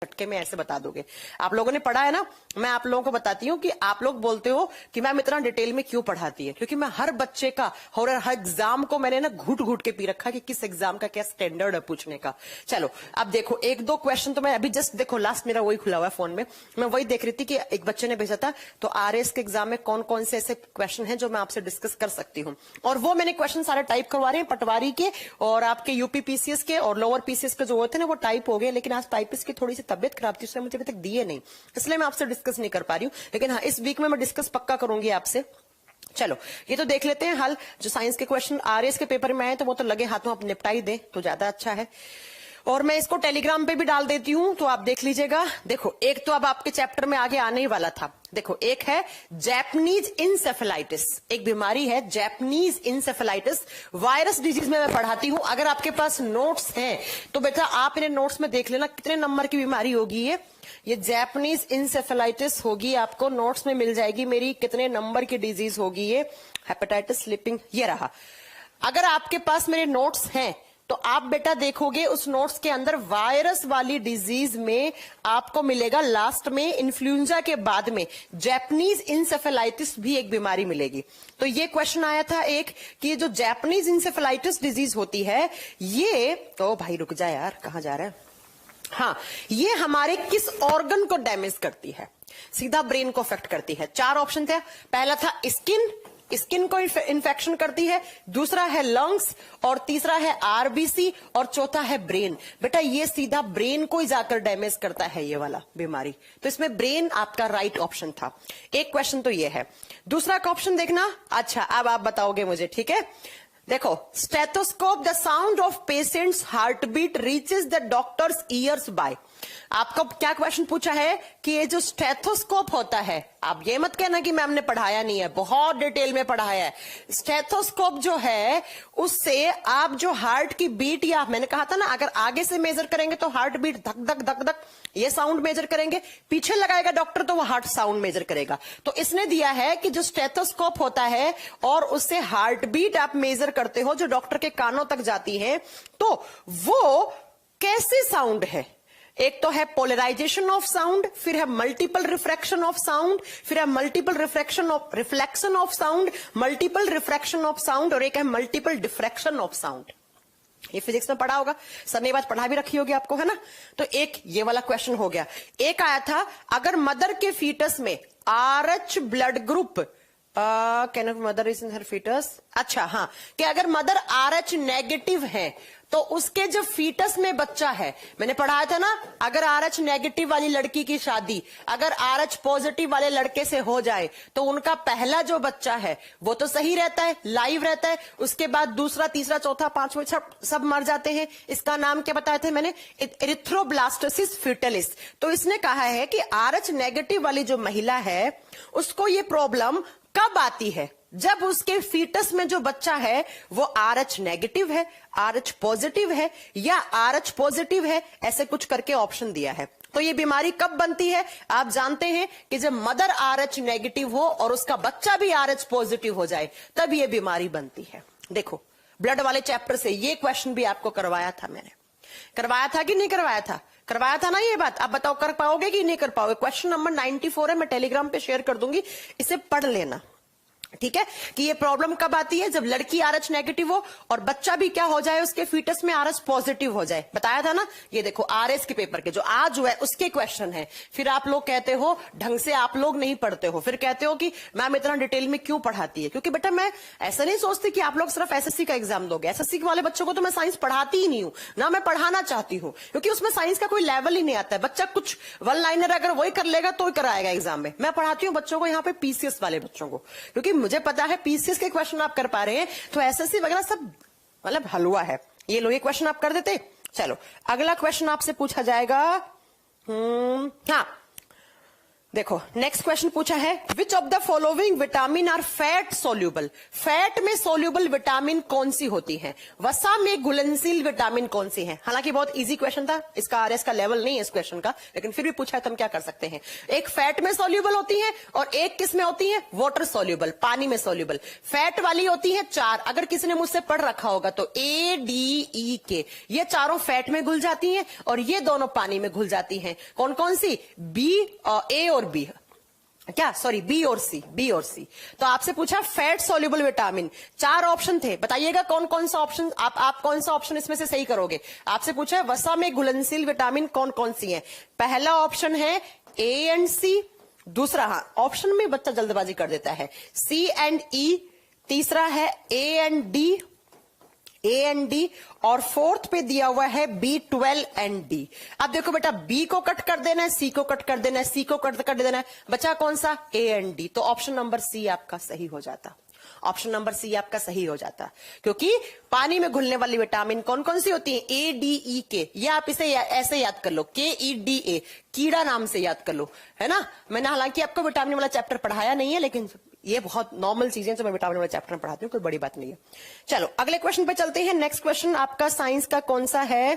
झटके में ऐसे बता दोगे। आप लोगों ने पढ़ा है ना, मैं आप लोगों को बताती हूँ कि आप लोग बोलते हो कि मैम इतना डिटेल में क्यों पढ़ाती है, क्योंकि मैं हर बच्चे का और हर एग्जाम को मैंने ना घूट घूट के पी रखा कि किस एग्जाम का क्या स्टैंडर्ड है पूछने का। चलो अब देखो एक दो क्वेश्चन तो मैं अभी जस्ट देखो लास्ट मेरा वही खुला हुआ है फोन में, मैं वही देख रही थी कि एक बच्चे ने भेजा था तो आरएस के एग्जाम में कौन कौन से ऐसे क्वेश्चन है जो मैं आपसे डिस्कस कर सकती हूँ। और वो मैंने क्वेश्चन सारे टाइप करवा रहे हैं, पटवारी के और आपके यूपी पीसीएस के और लोअर पीसीएस के जो होते हैं ना वो टाइप हो गए, लेकिन आज टाइपिस्ट की थोड़ी सी तबियत खराब थी, उसने मुझे अभी तक दिए नहीं, इसलिए मैं आपसे डिस्कस नहीं कर पा रही हूँ। लेकिन हाँ इस वीक में मैं डिस्कस पक्का करूंगी आपसे। चलो ये तो देख लेते हैं हल, जो साइंस के क्वेश्चन आरएस के पेपर में आए तो वो तो लगे हाथों आप निपटाई दें तो ज्यादा अच्छा है। और मैं इसको टेलीग्राम पे भी डाल देती हूं तो आप देख लीजिएगा। देखो एक तो अब आपके चैप्टर में आगे आने ही वाला था, देखो एक है जैपनीज इंसेफेलाइटिस, एक बीमारी है जैपनीज इंसेफेलाइटिस, वायरस डिजीज में मैं पढ़ाती हूं। अगर आपके पास नोट्स हैं तो बेटा आप इन्हें नोट्स में देख लेना कितने नंबर की बीमारी होगी ये जैपनीज इंसेफेलाइटिस होगी, आपको नोट्स में मिल जाएगी मेरी कितने नंबर की डिजीज होगी ये, हेपेटाइटिस स्लिपिंग ये रहा। अगर आपके पास मेरे नोट्स हैं तो आप बेटा देखोगे उस नोट्स के अंदर वायरस वाली डिजीज में आपको मिलेगा लास्ट में इन्फ्लुएंजा के बाद में जैपनीज इंसेफेलाइटिस भी एक बीमारी मिलेगी। तो ये क्वेश्चन आया था एक कि ये जो जैपनीज इंसेफेलाइटिस डिजीज होती है ये, तो भाई रुक जा यार कहां जा रहा है, हाँ ये हमारे किस ऑर्गन को डैमेज करती है, सीधा ब्रेन को अफेक्ट करती है। चार ऑप्शन थे, पहला था स्किन को इन्फेक्शन करती है, दूसरा है लंग्स और तीसरा है आरबीसी और चौथा है ब्रेन। बेटा ये सीधा ब्रेन को ही जाकर डैमेज करता है ये वाला बीमारी, तो इसमें ब्रेन आपका राइट ऑप्शन था। एक क्वेश्चन तो ये है, दूसरा का ऑप्शन देखना। अच्छा अब आप बताओगे मुझे, ठीक है देखो, stethoscope the sound of patient's heart beat reaches the doctor's ears by. आपको क्या क्वेश्चन पूछा है कि ये जो स्टेथोस्कोप होता है, आप ये मत कहना कि मैम ने पढ़ाया नहीं है, बहुत डिटेल में पढ़ाया है। स्टेथोस्कोप जो है उससे आप जो हार्ट की बीट, या मैंने कहा था ना अगर आगे से मेजर करेंगे तो हार्ट बीट धक धक धक धक ये साउंड मेजर करेंगे, पीछे लगाएगा डॉक्टर तो वो हार्ट साउंड मेजर करेगा। तो इसने दिया है कि जो स्टेथोस्कोप होता है और उससे हार्ट बीट आप मेजर करते हो जो डॉक्टर के कानों तक जाती है, तो वो कैसे साउंड है। एक तो है पोलराइजेशन ऑफ साउंड, फिर है मल्टीपल रिफ्रैक्शन ऑफ साउंड, फिर है multiple reflection of sound, multiple refraction of sound और एक है मल्टीपल डिफ्रैक्शन ऑफ साउंड। ये फिजिक्स में पढ़ा होगा, सर ने बात पढ़ा भी रखी होगी आपको, है ना। तो एक ये वाला क्वेश्चन हो गया। एक आया था अगर मदर के फीटस में RH blood group, can mother is in her foetus, अच्छा हाँ, कि अगर मदर RH नेगेटिव है तो उसके जो फीटस में बच्चा है, मैंने पढ़ाया था ना अगर RH नेगेटिव वाली लड़की की शादी अगर RH पॉजिटिव वाले लड़के से हो जाए तो उनका पहला जो बच्चा है वो तो सही रहता है, लाइव रहता है, उसके बाद दूसरा तीसरा चौथा पांचवा सब मर जाते हैं। इसका नाम क्या बताया था मैंने, एरिथ्रोब्लास्टोसिस फीटलिस। तो इसने कहा है कि RH नेगेटिव वाली जो महिला है उसको ये प्रॉब्लम कब आती है, जब उसके फीटस में जो बच्चा है वो RH नेगेटिव है, RH पॉजिटिव है या RH पॉजिटिव है, ऐसे कुछ करके ऑप्शन दिया है। तो ये बीमारी कब बनती है, आप जानते हैं कि जब मदर RH नेगेटिव हो और उसका बच्चा भी RH पॉजिटिव हो जाए तब ये बीमारी बनती है। देखो ब्लड वाले चैप्टर से ये क्वेश्चन भी आपको करवाया था, मैंने करवाया था कि नहीं करवाया था, करवाया था ना ये बात। आप बताओ कर पाओगे कि नहीं कर पाओगे। क्वेश्चन नंबर 94 है, मैं टेलीग्राम पे शेयर कर दूंगी, इसे पढ़ लेना, ठीक है, कि ये प्रॉब्लम कब आती है, जब लड़की RH नेगेटिव हो और बच्चा भी क्या हो जाए उसके फीटस में RH पॉजिटिव हो जाए। बताया था ना। ये देखो RS के पेपर के जो आज हुआ है उसके क्वेश्चन है। फिर आप लोग कहते हो ढंग से आप लोग नहीं पढ़ते हो, फिर कहते हो कि मैम इतना डिटेल में क्यों पढ़ाती है, क्योंकि बेटा मैं ऐसा नहीं सोचती कि आप लोग सिर्फ SSC का एग्जाम दोगे। SSC वाले बच्चों को तो मैं साइंस पढ़ाती ही नहीं हूं ना, मैं पढ़ाना चाहती हूँ, क्योंकि उसमें साइंस का कोई लेवल ही नहीं आता है। बच्चा कुछ वन लाइनर अगर वही कर लेगा तो ही कराएगा एग्जाम में। मैं पढ़ाती हूँ बच्चों को यहाँ पे PCS वाले बच्चों को, क्योंकि मुझे पता है PCS के क्वेश्चन आप कर पा रहे हैं तो SSC वगैरह सब मतलब हलवा है। ये लो ये क्वेश्चन आप कर देते। चलो अगला क्वेश्चन आपसे पूछा जाएगा, हाँ देखो नेक्स्ट क्वेश्चन पूछा है, which of the following vitamin are fat soluble. Fat में सोल्यूबल विटामिन कौन सी होती है? वसा में घुलनशील विटामिन कौन सी है? हालांकि बहुत इजी क्वेश्चन था, इसका आरएस का लेवल नहीं है इस क्वेश्चन का, लेकिन फिर भी पूछा है तो हम क्या कर सकते हैं। एक फैट में सोल्यूबल होती है और एक किस में होती है? वाटर सोल्यूबल, पानी में सोल्यूबल। फैट वाली होती है 4, अगर किसी ने मुझसे पढ़ रखा होगा तो A, D, E, K, ये चारों फैट में घुल जाती हैं और ये दोनों पानी में घुल जाती हैं। कौन कौन सी? B, A और B, क्या सॉरी बी और सी। तो आपसे पूछा फैट सोल्यूबल विटामिन, 4 ऑप्शन थे, बताइएगा कौन कौन सा ऑप्शन आप कौन सा ऑप्शन इसमें से सही करोगे। आपसे पूछा है वसा में घुलनशील विटामिन कौन कौन सी है। पहला ऑप्शन है A एंड C, दूसरा, हाँ ऑप्शन में बच्चा जल्दबाजी कर देता है, C एंड E, तीसरा है A एंड D और फोर्थ पे दिया हुआ है B12 एंड D। अब देखो बेटा, B को कट कर देना है, C को कट कर देना है, C को कट कर देना है, बचा कौन सा? A and D। तो ऑप्शन नंबर C आपका सही हो जाता, ऑप्शन नंबर C आपका सही हो जाता, क्योंकि पानी में घुलने वाली विटामिन कौन कौन सी होती है? A, D, E, K। ये आप इसे ऐसे याद कर लो, KEDA, कीड़ा नाम से याद कर लो, है ना। मैंने हालांकि आपको विटामिन वाला चैप्टर पढ़ाया नहीं है, लेकिन ये बहुत नॉर्मल चीजें जो मैं विटामिन वाले चैप्टर में पढ़ाती हूँ, कोई बड़ी बात नहीं है। चलो अगले क्वेश्चन पे चलते हैं। नेक्स्ट क्वेश्चन आपका साइंस का कौन सा है?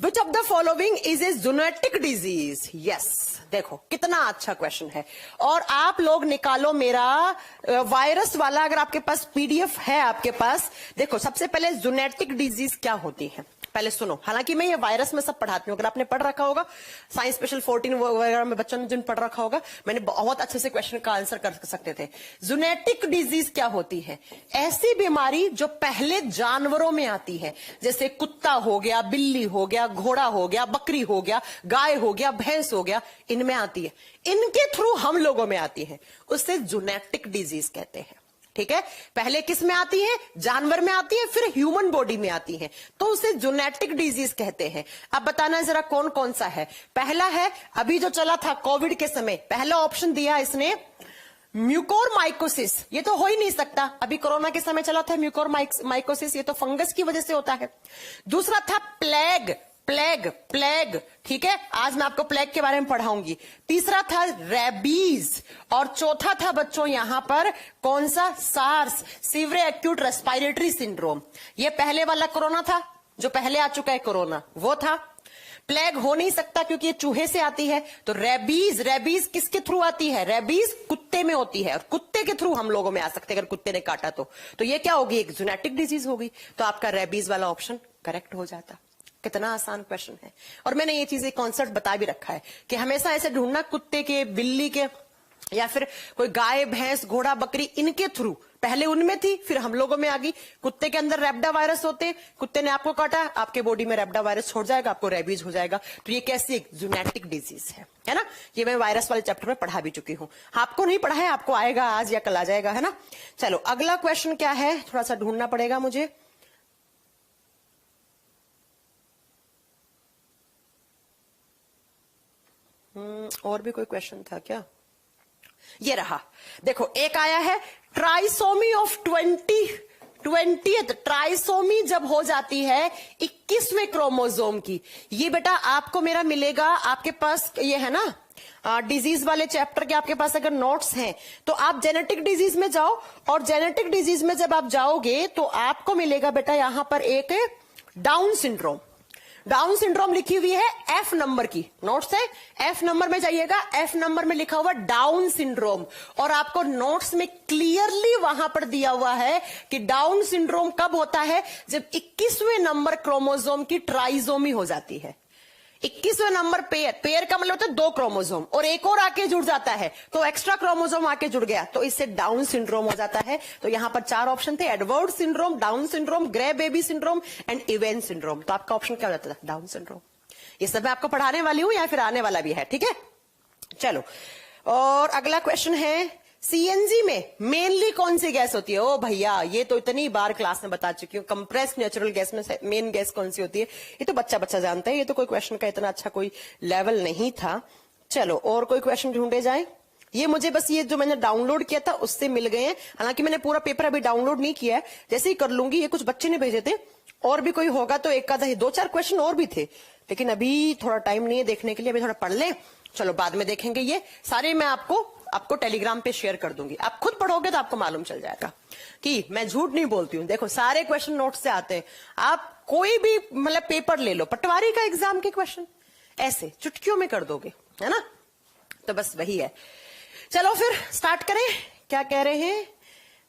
Which of the following is a zoonotic disease. Yes, देखो कितना अच्छा क्वेश्चन है। और आप लोग निकालो मेरा वायरस वाला, अगर आपके पास PDF है आपके पास। देखो सबसे पहले जूनोटिक डिजीज क्या होती है पहले सुनो। हालांकि मैं ये वायरस में सब पढ़ाती हूँ, अगर आपने पढ़ रखा होगा साइंस स्पेशल 14 वगैरह में बच्चों ने जिन पढ़ रखा होगा, मैंने बहुत अच्छे से क्वेश्चन का आंसर कर सकते थे। जूनोटिक डिजीज क्या होती है? ऐसी बीमारी जो पहले जानवरों में आती है, जैसे कुत्ता हो गया, बिल्ली हो गया, घोड़ा हो गया, बकरी हो गया, गाय हो गया, भैंस हो गया, इनमें आती है, इनके थ्रू हम लोगों में आती है, उससे जूनोटिक डिजीज कहते हैं। ठीक है, पहले किस में आती है? जानवर में आती है, फिर ह्यूमन बॉडी में आती है, तो उसे जूनोटिक डिजीज कहते हैं। अब बताना जरा कौन कौन सा है। पहला है अभी जो चला था कोविड के समय, पहला ऑप्शन दिया इसने म्यूकोरमाइकोसिस। ये तो हो ही नहीं सकता, अभी कोरोना के समय चला था म्यूकोरमाइकोसिस, ये तो फंगस की वजह से होता है। दूसरा था प्लेग, ठीक है, आज मैं आपको प्लेग के बारे में पढ़ाऊंगी। तीसरा था रेबीज और चौथा था बच्चों यहां पर कौन सा? SARS, severe acute respiratory syndrome. ये पहले वाला कोरोना था, जो पहले आ चुका है कोरोना, वो था। प्लेग हो नहीं सकता क्योंकि ये चूहे से आती है। तो रेबीज किसके थ्रू आती है? रेबीज कुत्ते में होती है और कुत्ते के थ्रू हम लोगों में आ सकते हैं, अगर कुत्ते ने काटा तो ये क्या होगी? एक जूनोटिक डिजीज होगी। तो आपका रेबीज वाला ऑप्शन करेक्ट हो जाता। कितना आसान क्वेश्चन है। और मैंने ये चीज कॉन्सेप्ट बता भी रखा है कि हमेशा ऐसे ढूंढना कुत्ते के, बिल्ली के, या फिर कोई गाय, भैंस, घोड़ा, बकरी, इनके थ्रू। पहले उनमें थी, फिर हम लोगों में आ गई। कुत्ते के अंदर रैबिडा वायरस होते, कुत्ते ने आपको काटा, आपके बॉडी में रैबिडा वायरस छोड़ जाएगा, आपको रेबीज हो जाएगा। तो ये कैसी एक जूनोटिक डिजीज है ना। ये मैं वायरस वाले चैप्टर में पढ़ा भी चुकी हूं। आपको नहीं पढ़ा है, आपको आएगा आज या कल आ जाएगा, है ना। चलो अगला क्वेश्चन क्या है, थोड़ा सा ढूंढना पड़ेगा मुझे। और भी कोई क्वेश्चन था क्या? ये रहा, देखो एक आया है ट्राइसोमी ऑफ 20th ट्राइसोमी जब हो जाती है 21वें क्रोमोसोम की। ये बेटा आपको मेरा मिलेगा, आपके पास ये है ना डिजीज वाले चैप्टर के, आपके पास अगर नोट्स हैं तो आप जेनेटिक डिजीज में जाओ, और जेनेटिक डिजीज में जब आप जाओगे तो आपको मिलेगा बेटा यहां पर एक डाउन सिंड्रोम। डाउन सिंड्रोम लिखी हुई है F नंबर की, नोट्स है F नंबर में जाइएगा, F नंबर में लिखा हुआ डाउन सिंड्रोम, और आपको नोट्स में क्लियरली वहां पर दिया हुआ है कि डाउन सिंड्रोम कब होता है? जब 21वें नंबर क्रोमोसोम की ट्राइसोमी हो जाती है। 21वें नंबर पेयर का मतलब होता है 2 क्रोमोसोम, और एक और आके जुड़ जाता है, तो एक्स्ट्रा क्रोमोसोम आके जुड़ गया, तो इससे डाउन सिंड्रोम हो जाता है। तो यहां पर 4 ऑप्शन थे, Edward syndrome, down syndrome, grey baby syndrome and even syndrome. तो आपका ऑप्शन क्या हो जाता था? Down syndrome. ये सब मैं आपको पढ़ाने वाली हूं या फिर आने वाला भी है, ठीक है। चलो, और अगला क्वेश्चन है सीएनजी में मेनली कौन सी गैस होती है? ओ भैया, ये तो इतनी बार क्लास में बता चुकी हूँ। कंप्रेस्ड नेचुरल गैस में मेन गैस कौन सी होती है? ये तो बच्चा जानता है, ये तो कोई क्वेश्चन का इतना अच्छा कोई लेवल नहीं था। चलो और कोई क्वेश्चन ढूंढे जाए। ये मुझे बस ये जो मैंने डाउनलोड किया था उससे मिल गए हैं, हालांकि मैंने पूरा पेपर अभी डाउनलोड नहीं किया है, जैसे ही कर लूंगी। ये कुछ बच्चे ने भेजे थे, और भी कोई होगा तो एक आधा ही 2-4 क्वेश्चन और भी थे, लेकिन अभी थोड़ा टाइम नहीं है देखने के लिए, अभी थोड़ा पढ़ ले, चलो बाद में देखेंगे। ये सारे मैं आपको टेलीग्राम पे शेयर कर दूंगी, आप खुद पढ़ोगे तो आपको मालूम चल जाएगा कि मैं झूठ नहीं बोलती हूँ। देखो सारे क्वेश्चन नोट से आते हैं, आप कोई भी मतलब पेपर ले लो, पटवारी का एग्जाम के क्वेश्चन ऐसे चुटकियों में कर दोगे, है ना। तो बस वही है। चलो फिर स्टार्ट करें। क्या कह रहे हैं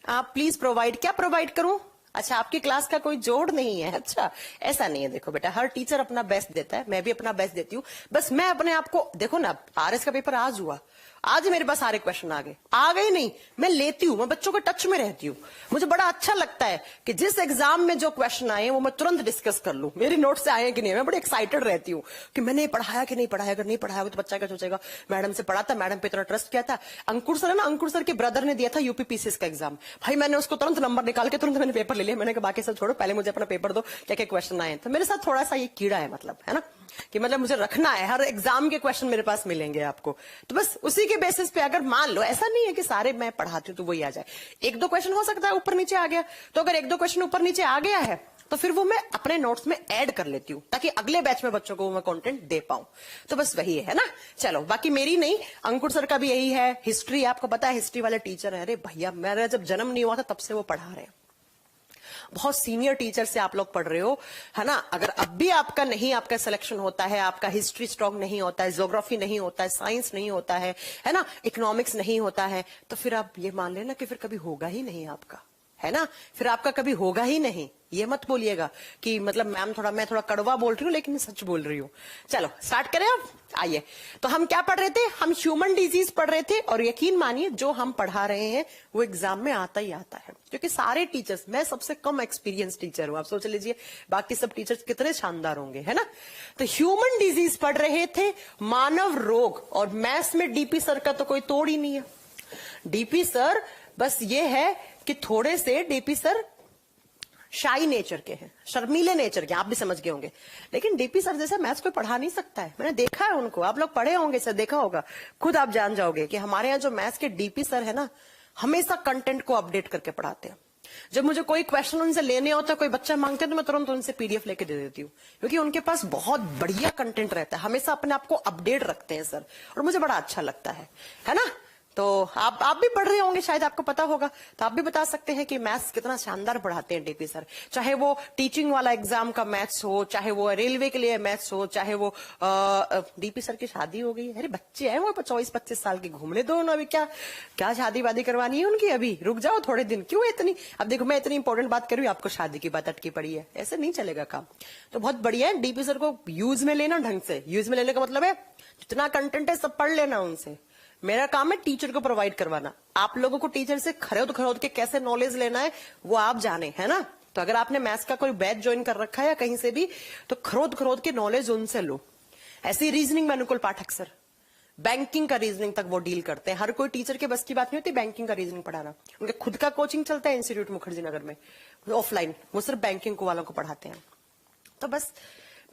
आप? Please provide. क्या प्रोवाइड करूं? अच्छा, आपकी क्लास का कोई जोड़ नहीं है? अच्छा, ऐसा नहीं है। देखो बेटा, हर टीचर अपना बेस्ट देता है, मैं भी अपना बेस्ट देती हूँ। बस मैं अपने आप को देखो ना, आरएस का पेपर आज हुआ, आज मेरे पास सारे क्वेश्चन आ गए नहीं, मैं लेती हूँ, मैं बच्चों के टच में रहती हूँ। मुझे बड़ा अच्छा लगता है कि जिस एग्जाम में जो क्वेश्चन आए वो मैं तुरंत डिस्कस कर लूं, मेरी नोट से आए कि नहीं। मैं बड़ी एक्साइटेड रहती हूँ कि मैंने पढ़ाया कि नहीं पढ़ाया। अगर नहीं पढ़ाया तो बच्चा क्या सोचेगा, मैडम से पढ़ा था, मैडम पे इतना ट्रस्ट किया था। अंकुर सर है ना, अंकुर सर के ब्रदर ने दिया था यूपीपीसीएस का एग्जाम, भाई मैंने उसको तुरंत नंबर निकाल के तुरंत मैंने पेपर ले लिया। मैंने कहा बाकी सब छोड़ो, पहले मुझे अपना पेपर दो, क्या क्या क्वेश्चन आए। तो मेरे साथ थोड़ा सा ये कीड़ा है, मतलब है ना, कि मतलब मुझे रखना है, हर एग्जाम के क्वेश्चन मेरे पास मिलेंगे आपको। तो बस उसी के बेसिस पे, अगर मान लो ऐसा नहीं है कि सारे मैं पढ़ाती हूँ तो वही आ जाए, एक दो क्वेश्चन हो सकता है ऊपर नीचे आ गया, तो अगर एक दो क्वेश्चन ऊपर नीचे आ गया है तो फिर वो मैं अपने नोट्स में ऐड कर लेती हूँ, ताकि अगले बैच में बच्चों को मैं कंटेंट दे पाऊं। तो बस वही है ना। चलो, बाकी मेरी नहीं, अंकुर सर का भी यही है। हिस्ट्री, आपको पता है हिस्ट्री वाले टीचर है, अरे भैया मेरा जब जन्म नहीं हुआ था तब से वो पढ़ा रहे हैं, बहुत सीनियर टीचर से आप लोग पढ़ रहे हो, है ना। अगर अब भी आपका सिलेक्शन होता है, आपका हिस्ट्री स्ट्रांग नहीं होता है, ज्योग्राफी नहीं होता है, साइंस नहीं होता है ना, इकोनॉमिक्स नहीं होता है, तो फिर आप ये मान लेना कि फिर कभी होगा ही नहीं आपका, है ना। फिर आपका कभी होगा ही नहीं। ये मत बोलिएगा कि मतलब मैं थोड़ा कड़वा बोल रही हूँ, लेकिन सच बोल रही हूँ। चलो स्टार्ट करें अब। आइए, तो हम क्या पढ़ रहे थे? हम ह्यूमन डिजीज पढ़ रहे थे, और यकीन मानिए जो हम पढ़ा रहे हैं वो एग्जाम में आता ही आता है, क्योंकि सारे टीचर्स, मैं सबसे कम एक्सपीरियंस टीचर हूं। आप सोच लीजिए बाकी सब टीचर्स कितने शानदार होंगे, है ना। तो ह्यूमन डिजीज पढ़ रहे थे, मानव रोग, और मैथ्स में डीपी सर का तो कोई तोड़ ही नहीं है। डीपी सर बस ये है कि थोड़े से डीपी सर शाई नेचर के हैं, शर्मीले नेचर के, आप भी समझ गए होंगे। लेकिन डीपी सर जैसे मैथ्स कोई पढ़ा नहीं सकता है। मैंने देखा है उनको, आप लोग पढ़े होंगे सर, देखा होगा, खुद आप जान जाओगे कि हमारे यहाँ जो मैथ्स के डीपी सर है ना, हमेशा कंटेंट को अपडेट करके पढ़ाते हैं। जब मुझे कोई क्वेश्चन उनसे लेने होता है, कोई बच्चा मांगते हैं, तो मैं तुरंत उनसे पीडीएफ लेके दे देती हूँ, क्योंकि उनके पास बहुत बढ़िया कंटेंट रहता है, हमेशा अपने आप को अपडेट रखते हैं सर, और मुझे बड़ा अच्छा लगता है ना। तो आप भी पढ़ रहे होंगे, शायद आपको पता होगा, तो आप भी बता सकते हैं कि मैथ्स कितना शानदार पढ़ाते हैं डीपी सर। चाहे वो टीचिंग वाला एग्जाम का मैथ्स हो, चाहे वो रेलवे के लिए मैथ्स हो, चाहे वो डीपी सर की शादी हो गई, अरे बच्चे हैं वो 24-25 साल के, घूमने दो ना, अभी क्या शादी वादी करवानी है उनकी, अभी रुक जाओ थोड़े दिन, क्यों इतनी। अब देखो मैं इतनी इंपॉर्टेंट बात कर रही हूँ, आपको शादी की बात अटकी पड़ी है, ऐसे नहीं चलेगा काम। तो बहुत बढ़िया है, डीपी सर को यूज में लेना ढंग से। यूज में लेने का मतलब है जितना कंटेंट है सब पढ़ लेना उनसे। मेरा काम है टीचर को प्रोवाइड करवाना, आप लोगों को टीचर से खरोद के कैसे नॉलेज लेना है वो आप जाने, है ना। तो अगर आपने मैथ्स का कोई बैच ज्वाइन कर रखा है या कहीं से भी, तो खरोद के नॉलेज उनसे लो। ऐसी रीजनिंग में अनुकुल पाठक सर, बैंकिंग का रीजनिंग तक वो डील करते हैं। हर कोई टीचर के बस की बात नहीं होती बैंकिंग का रीजनिंग पढ़ाना। उनके खुद का कोचिंग चलता है इंस्टीट्यूट मुखर्जी नगर में, ऑफलाइन, वो सिर्फ बैंकिंग वालों को पढ़ाते हैं। तो बस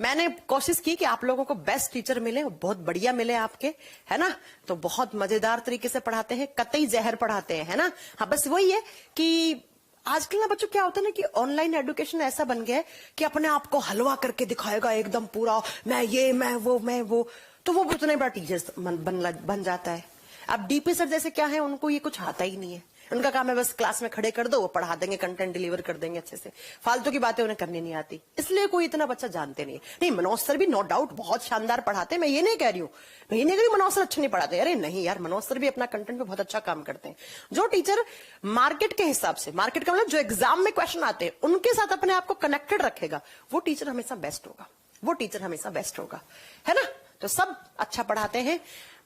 मैंने कोशिश की कि आप लोगों को बेस्ट टीचर मिले, बहुत बढ़िया मिले आपके, है ना। तो बहुत मजेदार तरीके से पढ़ाते हैं, कतई जहर पढ़ाते हैं, है ना। हाँ, बस वही है कि आजकल ना बच्चों क्या होता है ना कि ऑनलाइन एजुकेशन ऐसा बन गया है कि अपने आप को हलवा करके दिखाएगा एकदम पूरा, मैं ये मैं वो, तो वो उतना बड़ा टीचर बन जाता है। अब डीपी सर जैसे क्या है, उनको ये कुछ आता ही नहीं है। उनका काम है बस क्लास में खड़े कर दो, वो पढ़ा देंगे, कंटेंट डिलीवर कर देंगे अच्छे से, फालतू की बातें उन्हें करनी नहीं आती, इसलिए कोई इतना बच्चा जानते नहीं। नहीं, मनोज सर भी नो डाउट बहुत शानदार पढ़ाते हैं, मैं ये नहीं कह रही हूँ, मैं ये नहीं कह रही मनोज सर अच्छा नहीं पढ़ाते, अरे नहीं यार, मनोज सर भी अपना कंटेंट पे बहुत अच्छा काम करते हैं। जो टीचर मार्केट के हिसाब से, मार्केट का मतलब जो एग्जाम में क्वेश्चन आते हैं उनके साथ अपने आप को कनेक्टेड रखेगा, वो टीचर हमेशा बेस्ट होगा, वो टीचर हमेशा बेस्ट होगा, है ना। तो सब अच्छा पढ़ाते हैं,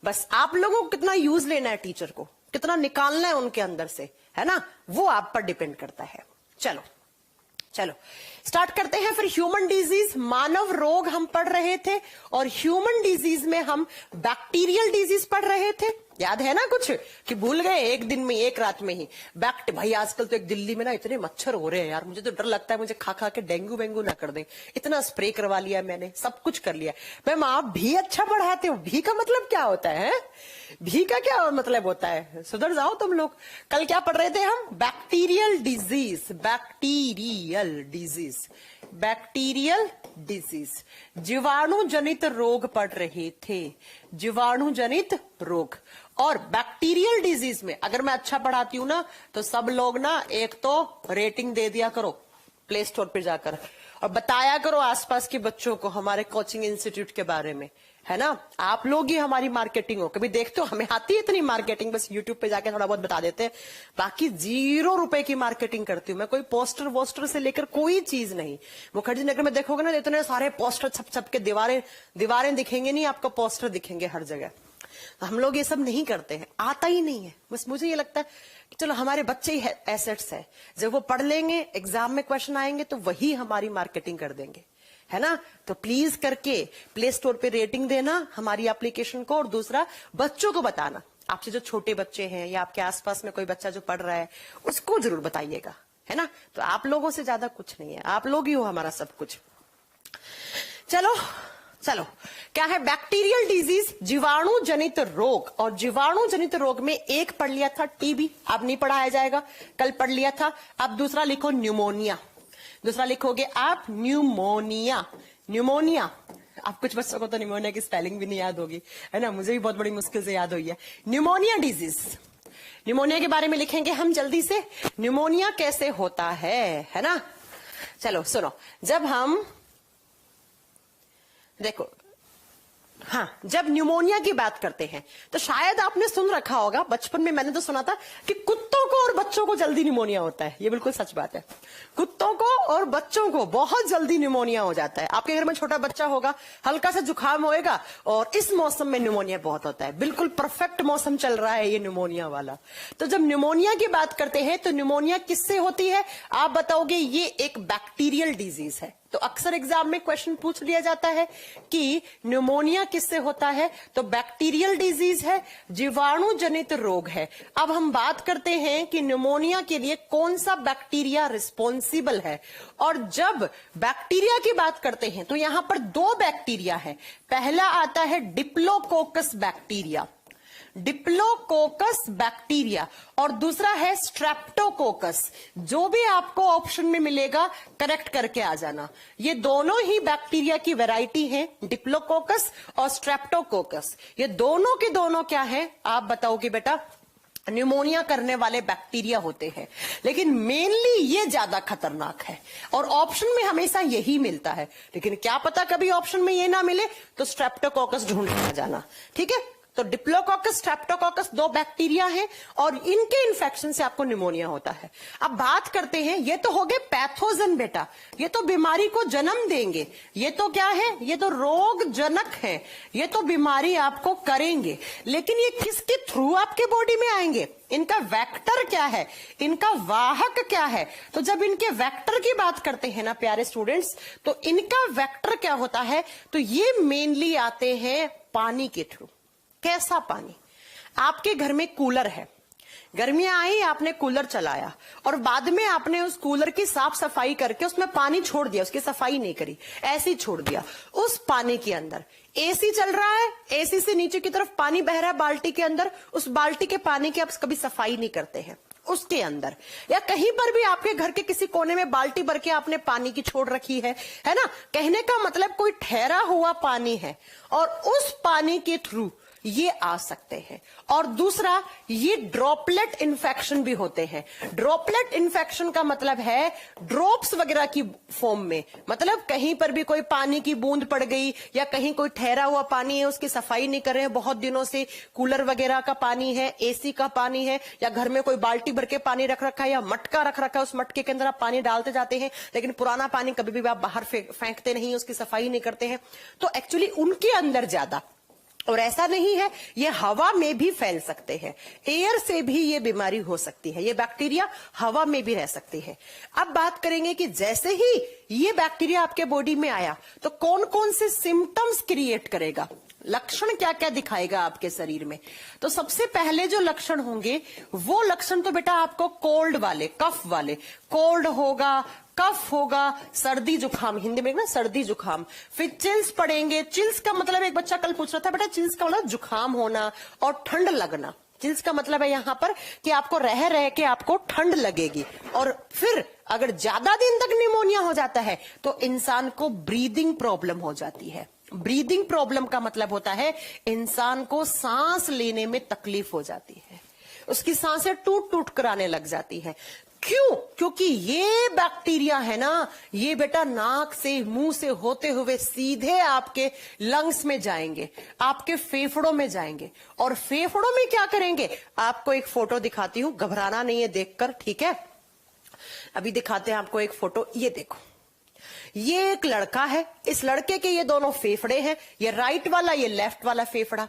बस आप लोगों को कितना यूज लेना है टीचर को, कितना निकालना है उनके अंदर से, है ना, वो आप पर डिपेंड करता है। चलो स्टार्ट करते हैं फिर। ह्यूमन डिजीज, मानव रोग हम पढ़ रहे थे, और ह्यूमन डिजीज में हम बैक्टीरियल डिजीज पढ़ रहे थे। याद है ना कुछ कि भूल गए? एक दिन में, एक रात में ही भाई आजकल तो एक दिल्ली में ना इतने मच्छर हो रहे हैं यार, मुझे तो डर लगता है मुझे खा के डेंगू वेंगू ना कर दें। इतना स्प्रे करवा लिया मैंने, सब कुछ कर लिया। मैम आप भी अच्छा पढ़ाते हो, भी का मतलब क्या होता है? भी का क्या मतलब होता है? सुधर जाओ तुम लोग। कल क्या पढ़ रहे थे हम? Bacterial disease, bacterial disease. Bacterial disease, जीवाणु जनित रोग पढ़ रहे थे, जीवाणु जनित रोग। और बैक्टीरियल डिजीज में अगर मैं अच्छा पढ़ाती हूं ना तो सब लोग ना एक तो रेटिंग दे दिया करो प्ले स्टोर पे जाकर और बताया करो आसपास के बच्चों को हमारे कोचिंग इंस्टीट्यूट के बारे में, है ना। आप लोग ही हमारी मार्केटिंग हो। कभी देखते हो हमें आती है इतनी मार्केटिंग, बस यूट्यूब पे जाके थोड़ा बहुत बता देते हैं, बाकी 0 रुपए की मार्केटिंग करती हूँ मैं। कोई पोस्टर वोस्टर से लेकर कोई चीज नहीं। मुखर्जी नगर में देखोगे ना इतने सारे पोस्टर छप छप के, दीवारें दिखेंगे नहीं आपको, पोस्टर दिखेंगे हर जगह। हम लोग ये सब नहीं करते हैं, आता ही नहीं है। बस मुझे ये लगता है कि चलो हमारे बच्चे ही एसेट्स है, जब वो पढ़ लेंगे एग्जाम में क्वेश्चन आएंगे तो वही हमारी मार्केटिंग कर देंगे, है ना। तो प्लीज करके प्ले स्टोर पे रेटिंग देना हमारी एप्लीकेशन को, और दूसरा बच्चों को बताना। आपसे जो छोटे बच्चे हैं या आपके आसपास में कोई बच्चा जो पढ़ रहा है उसको जरूर बताइएगा, है ना। तो आप लोगों से ज्यादा कुछ नहीं है, आप लोग ही हो हमारा सब कुछ। चलो क्या है बैक्टीरियल डिजीज, जीवाणु जनित रोग। और जीवाणु जनित रोग में एक पढ़ लिया था टीबी, अब नहीं पढ़ाया जाएगा, कल पढ़ लिया था। अब दूसरा लिखो न्यूमोनिया, दूसरा लिखोगे आप न्यूमोनिया। न्यूमोनिया, आप कुछ बच्चों को तो न्यूमोनिया की स्पेलिंग भी नहीं याद होगी, है ना, मुझे भी बहुत बड़ी मुश्किल से याद हुई है। न्यूमोनिया डिजीज, न्यूमोनिया के बारे में लिखेंगे हम जल्दी से। न्यूमोनिया कैसे होता है ना। चलो सुनो, जब हम देखो, हाँ, जब न्यूमोनिया की बात करते हैं तो शायद आपने सुन रखा होगा, बचपन में मैंने तो सुना था कि कुत्तों को और बच्चों को जल्दी न्यूमोनिया होता है। ये बिल्कुल सच बात है, कुत्तों को और बच्चों को बहुत जल्दी न्यूमोनिया हो जाता है। आपके घर में छोटा बच्चा होगा, हल्का सा जुकाम होएगा, और इस मौसम में न्यूमोनिया बहुत होता है। बिल्कुल परफेक्ट मौसम चल रहा है ये न्यूमोनिया वाला। तो जब न्यूमोनिया की बात करते हैं तो न्यूमोनिया किससे होती है आप बताओगे, ये एक बैक्टीरियल डिजीज है। तो अक्सर एग्जाम में क्वेश्चन पूछ लिया जाता है कि न्यूमोनिया किससे होता है, तो बैक्टीरियल डिजीज है, जीवाणु जनित रोग है। अब हम बात करते हैं कि न्यूमोनिया के लिए कौन सा बैक्टीरिया रिस्पॉन्सिबल है। और जब बैक्टीरिया की बात करते हैं तो यहां पर 2 बैक्टीरिया है। पहला आता है डिप्लोकोकस बैक्टीरिया, डिप्लोकोकस बैक्टीरिया, और दूसरा है स्ट्रेप्टोकोकस। जो भी आपको ऑप्शन में मिलेगा करेक्ट करके आ जाना। ये दोनों ही बैक्टीरिया की वैरायटी है, डिप्लोकोकस और स्ट्रेप्टोकोकस। ये दोनों के दोनों क्या है आप बताओगे बेटा, न्यूमोनिया करने वाले बैक्टीरिया होते हैं। लेकिन मेनली ये ज्यादा खतरनाक है और ऑप्शन में हमेशा यही मिलता है। लेकिन क्या पता कभी ऑप्शन में ये ना मिले तो स्ट्रेप्टोकोकस ढूंढ के आ जाना, ठीक है। तो डिप्लोकोकस, स्ट्रेप्टोकोकस 2 बैक्टीरिया हैं और इनके इन्फेक्शन से आपको निमोनिया होता है। अब बात करते हैं, ये तो हो गए पैथोजन बेटा, ये तो बीमारी को जन्म देंगे, ये तो क्या है, ये तो रोग जनक है, ये तो बीमारी आपको करेंगे। लेकिन ये किसके थ्रू आपके बॉडी में आएंगे, इनका वेक्टर क्या है, इनका वाहक क्या है। तो जब इनके वेक्टर की बात करते हैं ना प्यारे स्टूडेंट्स, तो इनका वेक्टर क्या होता है, तो ये मेनली आते हैं पानी के थ्रू। कैसा पानी, आपके घर में कूलर है, गर्मियां आई, आपने कूलर चलाया और बाद में आपने उस कूलर की साफ सफाई करके उसमें पानी छोड़ दिया, उसकी सफाई नहीं करी, ऐसे ही छोड़ दिया। उस पानी के अंदर एसी चल रहा है, एसी से नीचे की तरफ पानी बह रहा है बाल्टी के अंदर, उस बाल्टी के पानी की आप कभी सफाई नहीं करते हैं उसके अंदर, या कहीं पर भी आपके घर के किसी कोने में बाल्टी भर के आपने पानी की छोड़ रखी है ना। कहने का मतलब कोई ठहरा हुआ पानी है और उस पानी के थ्रू ये आ सकते हैं। और दूसरा, ये ड्रॉपलेट इन्फेक्शन भी होते हैं। ड्रॉपलेट इन्फेक्शन का मतलब है ड्रॉप्स वगैरह की फॉर्म में, मतलब कहीं पर भी कोई पानी की बूंद पड़ गई या कहीं कोई ठहरा हुआ पानी है, उसकी सफाई नहीं कर रहे हैं बहुत दिनों से, कूलर वगैरह का पानी है, एसी का पानी है, या घर में कोई बाल्टी भर के पानी रख रखा है या मटका रख रखा है, उस मटके के अंदर आप पानी डालते जाते हैं लेकिन पुराना पानी कभी भी आप बाहर फेंकते नहीं, उसकी सफाई नहीं करते हैं, तो एक्चुअली उनके अंदर ज्यादा। और ऐसा नहीं है, ये हवा में भी फैल सकते हैं, एयर से भी ये बीमारी हो सकती है, ये बैक्टीरिया हवा में भी रह सकती है। अब बात करेंगे कि जैसे ही ये बैक्टीरिया आपके बॉडी में आया तो कौन कौन से सिम्टम्स क्रिएट करेगा, लक्षण क्या क्या दिखाएगा आपके शरीर में। तो सबसे पहले जो लक्षण होंगे वो लक्षण तो बेटा आपको कोल्ड वाले, कफ वाले, कोल्ड होगा, कफ होगा, सर्दी जुकाम, हिंदी में ना सर्दी जुकाम, फिर चिल्स पड़ेंगे। चिल्स का मतलब एक बच्चा कल पूछ रहा था बेटा, चिल्स का मतलब जुकाम होना और ठंड लगना, चिल्स का मतलब है यहां पर कि आपको रह रह के आपको ठंड लगेगी, और फिर अगर ज्यादा दिन तक निमोनिया हो जाता है तो इंसान को ब्रीदिंग प्रॉब्लम हो जाती है। ब्रीदिंग प्रॉब्लम का मतलब होता है इंसान को सांस लेने में तकलीफ हो जाती है, उसकी सांसें टूट टूट कर आने लग जाती है। क्यों? क्योंकि ये बैक्टीरिया है ना, ये बेटा नाक से मुंह से होते हुए सीधे आपके लंग्स में जाएंगे, आपके फेफड़ों में जाएंगे, और फेफड़ों में क्या करेंगे? आपको एक फोटो दिखाती हूं, घबराना नहीं है देखकर, ठीक है? अभी दिखाते हैं आपको एक फोटो, ये देखो, ये एक लड़का है, इस लड़के के ये दोनों फेफड़े हैं, ये राइट वाला ये लेफ्ट वाला फेफड़ा।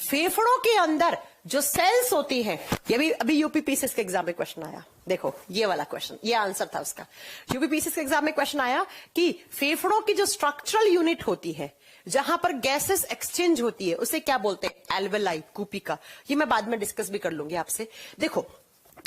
फेफड़ों के अंदर जो सेल्स होती हैं, ये भी अभी यूपीपीसीएस के एग्जाम में क्वेश्चन आया, देखो ये वाला क्वेश्चन, ये आंसर था उसका। यूपीपीसीएस के एग्जाम में क्वेश्चन आया कि फेफड़ों की जो स्ट्रक्चरल यूनिट होती है, जहां पर गैसेस एक्सचेंज होती है, उसे क्या बोलते हैं? एल्वेलाई, कूपिका। ये मैं बाद में डिस्कस भी कर लूंगी आपसे। देखो,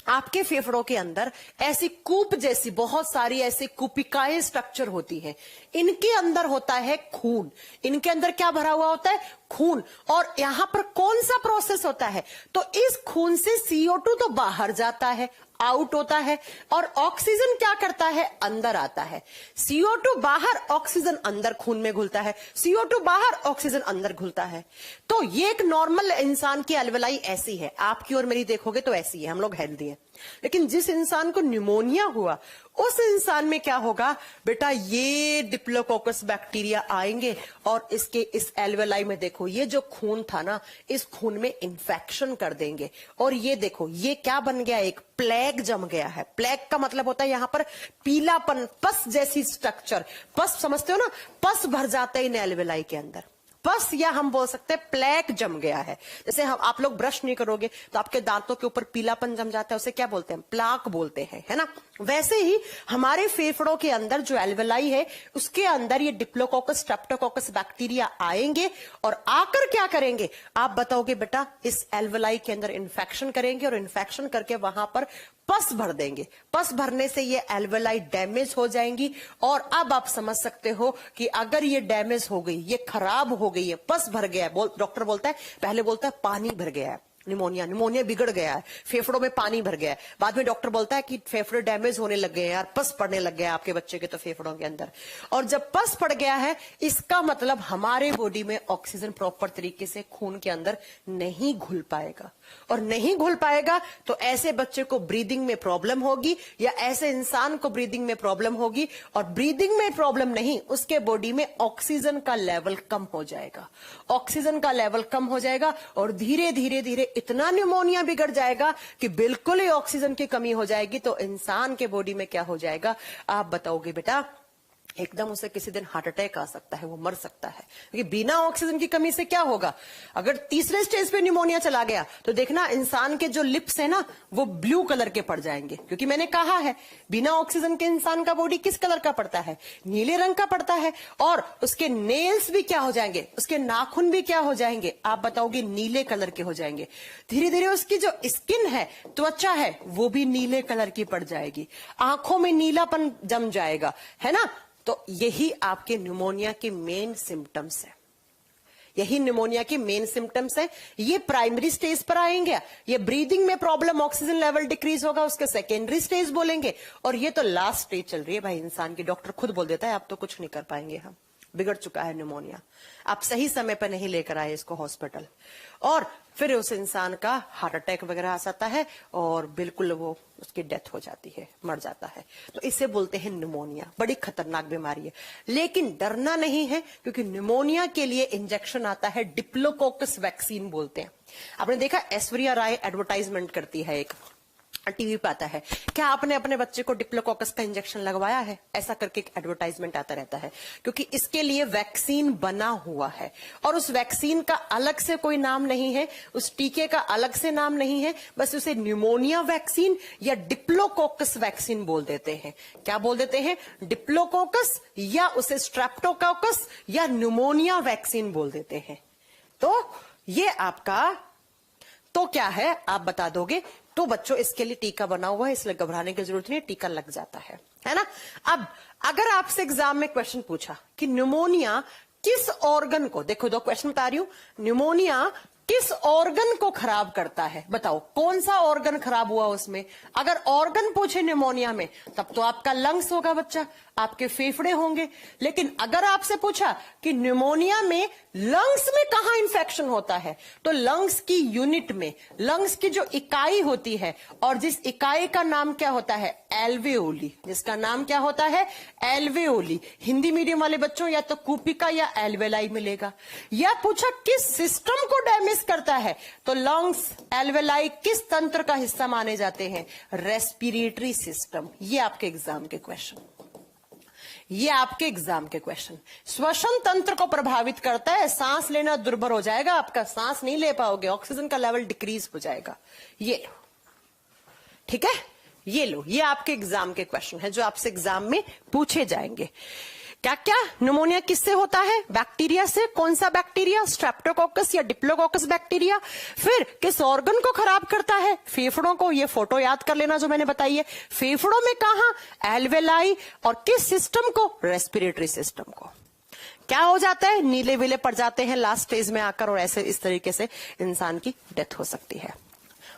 आपके फेफड़ों के अंदर ऐसी कूप जैसी बहुत सारी ऐसी कूपिकाएं स्ट्रक्चर होती है, इनके अंदर होता है खून। इनके अंदर क्या भरा हुआ होता है? खून। और यहां पर कौन सा प्रोसेस होता है? तो इस खून से CO2 तो बाहर जाता है, आउट होता है, और ऑक्सीजन क्या करता है? अंदर आता है। CO2 बाहर, ऑक्सीजन अंदर खून में घुलता है, CO2 बाहर, ऑक्सीजन अंदर घुलता है। तो ये एक नॉर्मल इंसान की एल्वेलाई ऐसी है, आपकी और मेरी देखोगे तो ऐसी है, हम लोग हेल्दी हैं। लेकिन जिस इंसान को निमोनिया हुआ, उस इंसान में क्या होगा बेटा? ये डिप्लोकोकस बैक्टीरिया आएंगे और इसके इस एल्वेलाई में देखो, ये जो खून था ना, इस खून में इंफेक्शन कर देंगे, और ये देखो ये क्या बन गया? एक प्लेग जम गया है। प्लेग का मतलब होता है यहां पर पीलापन, पस जैसी स्ट्रक्चर। पस समझते हो ना? पस भर जाता है इन एल्वेलाई के अंदर, पस, या हम बोल सकते हैं प्लेग जम गया है। जैसे हम आप लोग ब्रश नहीं करोगे तो आपके दांतों के ऊपर पीलापन जम जाता है, उसे क्या बोलते हैं? प्लाक बोलते हैं, है ना? वैसे ही हमारे फेफड़ों के अंदर जो एल्वेलाई है, उसके अंदर ये डिप्लोकोकस स्ट्रेप्टोकोकस बैक्टीरिया आएंगे, और आकर क्या करेंगे? आप बताओगे बेटा, इस एल्वेलाई के अंदर इन्फेक्शन करेंगे, और इन्फेक्शन करके वहां पर पस भर देंगे। पस भरने से ये एल्वेलाई डैमेज हो जाएंगी, और अब आप समझ सकते हो कि अगर ये डैमेज हो गई, ये खराब हो गई है, पस भर गया है, डॉक्टर बोलता है, पहले बोलता है पानी भर गया है, निमोनिया बिगड़ गया है, फेफड़ों में पानी भर गया है। बाद में डॉक्टर बोलता है कि फेफड़े डैमेज होने लग गए यार, पस पड़ने लग गया आपके बच्चे के तो फेफड़ों के अंदर। और जब पस पड़ गया है, इसका मतलब हमारे बॉडी में ऑक्सीजन प्रॉपर तरीके से खून के अंदर नहीं घुल पाएगा, और नहीं घुल पाएगा तो ऐसे बच्चे को ब्रीदिंग में प्रॉब्लम होगी, या ऐसे इंसान को ब्रीदिंग में प्रॉब्लम होगी। और ब्रीदिंग में प्रॉब्लम नहीं, उसके बॉडी में ऑक्सीजन का लेवल कम हो जाएगा, ऑक्सीजन का लेवल कम हो जाएगा, और धीरे धीरे धीरे इतना निमोनिया बिगड़ जाएगा कि बिल्कुल ही ऑक्सीजन की कमी हो जाएगी। तो इंसान के बॉडी में क्या हो जाएगा? आप बताओगे बेटा? एकदम उसे किसी दिन हार्ट अटैक आ सकता है, वो मर सकता है, क्योंकि बिना ऑक्सीजन की कमी से क्या होगा? अगर तीसरे स्टेज पे निमोनिया चला गया तो देखना इंसान के जो लिप्स है ना, वो ब्लू कलर के पड़ जाएंगे, क्योंकि मैंने कहा है बिना ऑक्सीजन के इंसान का बॉडी किस कलर का पड़ता है? नीले रंग का पड़ता है। और उसके नेल्स भी क्या हो जाएंगे? उसके नाखून भी क्या हो जाएंगे? आप बताओगे नीले कलर के हो जाएंगे। धीरे धीरे उसकी जो स्किन है, त्वचा है, वो भी नीले कलर की पड़ जाएगी, आंखों में नीलापन जम जाएगा, है ना? तो यही आपके निमोनिया के मेन सिम्टम्स है, यही निमोनिया के मेन सिम्टम्स है। ये प्राइमरी स्टेज पर आएंगे, ये ब्रीदिंग में प्रॉब्लम, ऑक्सीजन लेवल डिक्रीज होगा, उसके सेकेंडरी स्टेज बोलेंगे, और ये तो लास्ट स्टेज चल रही है भाई इंसान की। डॉक्टर खुद बोल देता है आप तो कुछ नहीं कर पाएंगे, हम बिगड़ चुका है निमोनिया, आप सही समय पर नहीं लेकर आए इसको हॉस्पिटल, और फिर उस इंसान का हार्ट अटैक वगैरह आ जाता है, और बिल्कुल वो उसकी डेथ हो जाती है, मर जाता है। तो इसे बोलते हैं निमोनिया, बड़ी खतरनाक बीमारी है। लेकिन डरना नहीं है, क्योंकि निमोनिया के लिए इंजेक्शन आता है, डिप्लोकोकस वैक्सीन बोलते हैं। आपने देखा ऐश्वर्या राय एडवर्टाइजमेंट करती है, एक टीवी पे आता है, क्या आपने अपने बच्चे को डिप्लोकोकस का इंजेक्शन लगवाया है? ऐसा करके एक एडवर्टाइजमेंट आता रहता है, क्योंकि इसके लिए वैक्सीन बना हुआ है, और उस वैक्सीन का अलग से कोई नाम नहीं है, उस टीके का अलग से नाम नहीं है, बस उसे न्यूमोनिया वैक्सीन या डिप्लोकोकस वैक्सीन बोल देते हैं। क्या बोल देते हैं? डिप्लोकोकस, या उसे स्ट्रेप्टोकोकस या न्यूमोनिया वैक्सीन बोल देते हैं। तो ये आपका तो क्या है आप बता दोगे? तो बच्चों इसके लिए टीका बना हुआ है, इसलिए घबराने की जरूरत नहीं, टीका लग जाता है ना? अब अगर आपसे एग्जाम में क्वेश्चन पूछा कि निमोनिया किस ऑर्गन को, देखो दो क्वेश्चन बता रही हूं, निमोनिया किस ऑर्गन को खराब करता है? बताओ कौन सा ऑर्गन खराब हुआ उसमें? अगर ऑर्गन पूछे निमोनिया में तब तो आपका लंग्स होगा बच्चा, आपके फेफड़े होंगे। लेकिन अगर आपसे पूछा कि निमोनिया में लंग्स में कहां इंफेक्शन होता है, तो लंग्स की यूनिट में, लंग्स की जो इकाई होती है, और जिस इकाई का नाम क्या होता है? एल्वेओली। जिसका नाम क्या होता है? एल्वेओली। हिंदी मीडियम वाले बच्चों या तो कूपिका या एल्वेलाई मिलेगा। या पूछा किस सिस्टम को डैमेज करता है, तो लंग्स, एल्वेलाई किस तंत्र का हिस्सा माने जाते हैं? Respiratory system. ये आपके एग्जाम के क्वेश्चन, ये आपके एग्जाम के क्वेश्चन। श्वसन तंत्र को प्रभावित करता है, सांस लेना दुर्भर हो जाएगा, आपका सांस नहीं ले पाओगे, ऑक्सीजन का लेवल डिक्रीज हो जाएगा। ये लो, ठीक है, ये लो, ये आपके एग्जाम के क्वेश्चन है जो आपसे एग्जाम में पूछे जाएंगे। क्या क्या निमोनिया किससे होता है? बैक्टीरिया से। कौन सा बैक्टीरिया? स्ट्रेप्टोकोकस या डिप्लोकोकस बैक्टीरिया। फिर किस ऑर्गन को खराब करता है? फेफड़ों को। ये फोटो याद कर लेना जो मैंने बताई है। फेफड़ों में कहां? एल्वेलाई। और किस सिस्टम को? रेस्पिरेटरी सिस्टम को। क्या हो जाता है? नीले वीले पड़ जाते हैं लास्ट स्टेज में आकर, और ऐसे इस तरीके से इंसान की डेथ हो सकती है।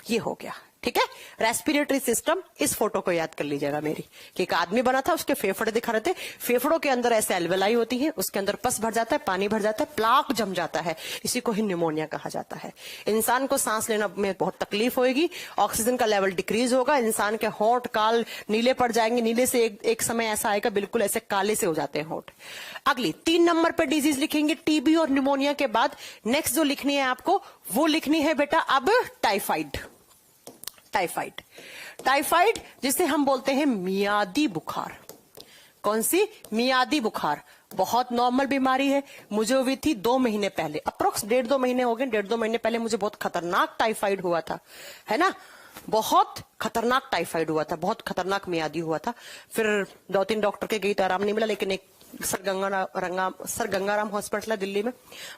ये हो गया, ठीक है। रेस्पिरेटरी सिस्टम, इस फोटो को याद कर लीजिएगा मेरी, कि एक आदमी बना था, उसके फेफड़े दिखा रहे थे, फेफड़ों के अंदर ऐसे एल्वेलाई होती है, उसके अंदर पस भर जाता है, पानी भर जाता है, प्लाक जम जाता है, इसी को ही निमोनिया कहा जाता है। इंसान को सांस लेना में बहुत तकलीफ होगी, ऑक्सीजन का लेवल डिक्रीज होगा, इंसान के होंठ काल नीले पड़ जाएंगे। नीले से एक समय ऐसा आएगा बिल्कुल ऐसे काले से हो जाते हैं होंठ। अगली 3 नंबर पे डिजीज लिखेंगे टीबी और निमोनिया के बाद। नेक्स्ट जो लिखनी है आपको, वो लिखनी है बेटा अब टाइफाइड। टाइफाइड, टाइफाइड जिसे हम बोलते हैं मियादी बुखार। कौन सी? मियादी बुखार। बहुत नॉर्मल बीमारी है, मुझे हुई थी 2 महीने पहले, अप्रोक्स 1.5-2 महीने हो गए। 1.5-2 महीने पहले मुझे बहुत खतरनाक टाइफाइड हुआ था, है ना, बहुत खतरनाक टाइफाइड हुआ था, बहुत खतरनाक मियादी हुआ था। फिर 2-3 डॉक्टर के गई तो आराम नहीं मिला, लेकिन एक सर गंगाराम हॉस्पिटल है दिल्ली में,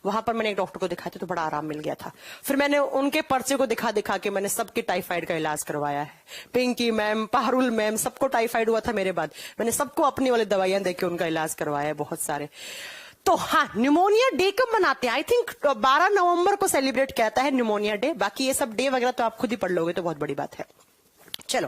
वहां पर मैंने एक डॉक्टर को दिखाया था तो बड़ा आराम मिल गया था। फिर मैंने उनके पर्चे को दिखा दिखा के मैंने सबके टाइफाइड का इलाज करवाया है। पिंकी मैम, पारुल मैम, सबको टाइफाइड हुआ था मेरे बाद, मैंने सबको अपनी वाली दवाइयां देके उनका इलाज करवाया है, बहुत सारे। तो हाँ, निमोनिया डे कब मनाते हैं? आई थिंक 12 नवंबर को सेलिब्रेट किया है निमोनिया डे। बाकी ये सब डे वगैरह तो आप खुद ही पढ़ लोगे तो बहुत बड़ी बात है। चलो,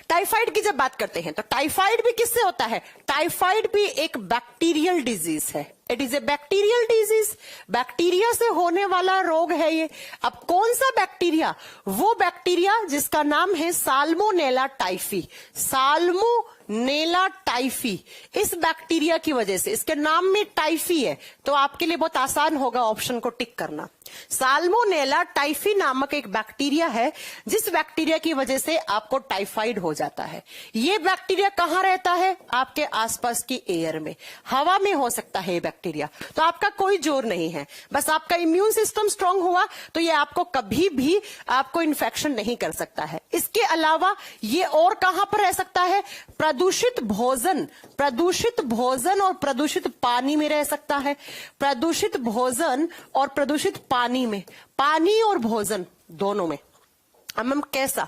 टाइफाइड की जब बात करते हैं तो टाइफाइड भी किससे होता है? टाइफाइड भी एक बैक्टीरियल डिजीज है। It is a bacterial disease, bacteria से होने वाला रोग है ये। अब कौन सा बैक्टीरिया? वो बैक्टीरिया जिसका नाम है साल्मोनेला टाइफी। साल्मोनेला टाइफी, इस बैक्टीरिया की वजह से, इसके नाम में टाइफी है तो आपके लिए बहुत आसान होगा ऑप्शन को टिक करना। साल्मोनेला टाइफी नामक एक बैक्टीरिया है जिस बैक्टीरिया की वजह से आपको टाइफाइड हो जाता है। ये बैक्टीरिया कहां रहता है? आपके आसपास की एयर में, हवा में हो सकता है ये बैक्टीरिया। तो आपका कोई जोर नहीं है, बस आपका इम्यून सिस्टम स्ट्रांग हुआ तो ये आपको कभी भी आपको इन्फेक्शन नहीं कर सकता है। इसके अलावा ये और कहां पर रह सकता है? प्रदूषित भोजन और प्रदूषित पानी में रह सकता है। प्रदूषित भोजन और प्रदूषित पानी में, पानी और भोजन दोनों में। अब हम कैसा?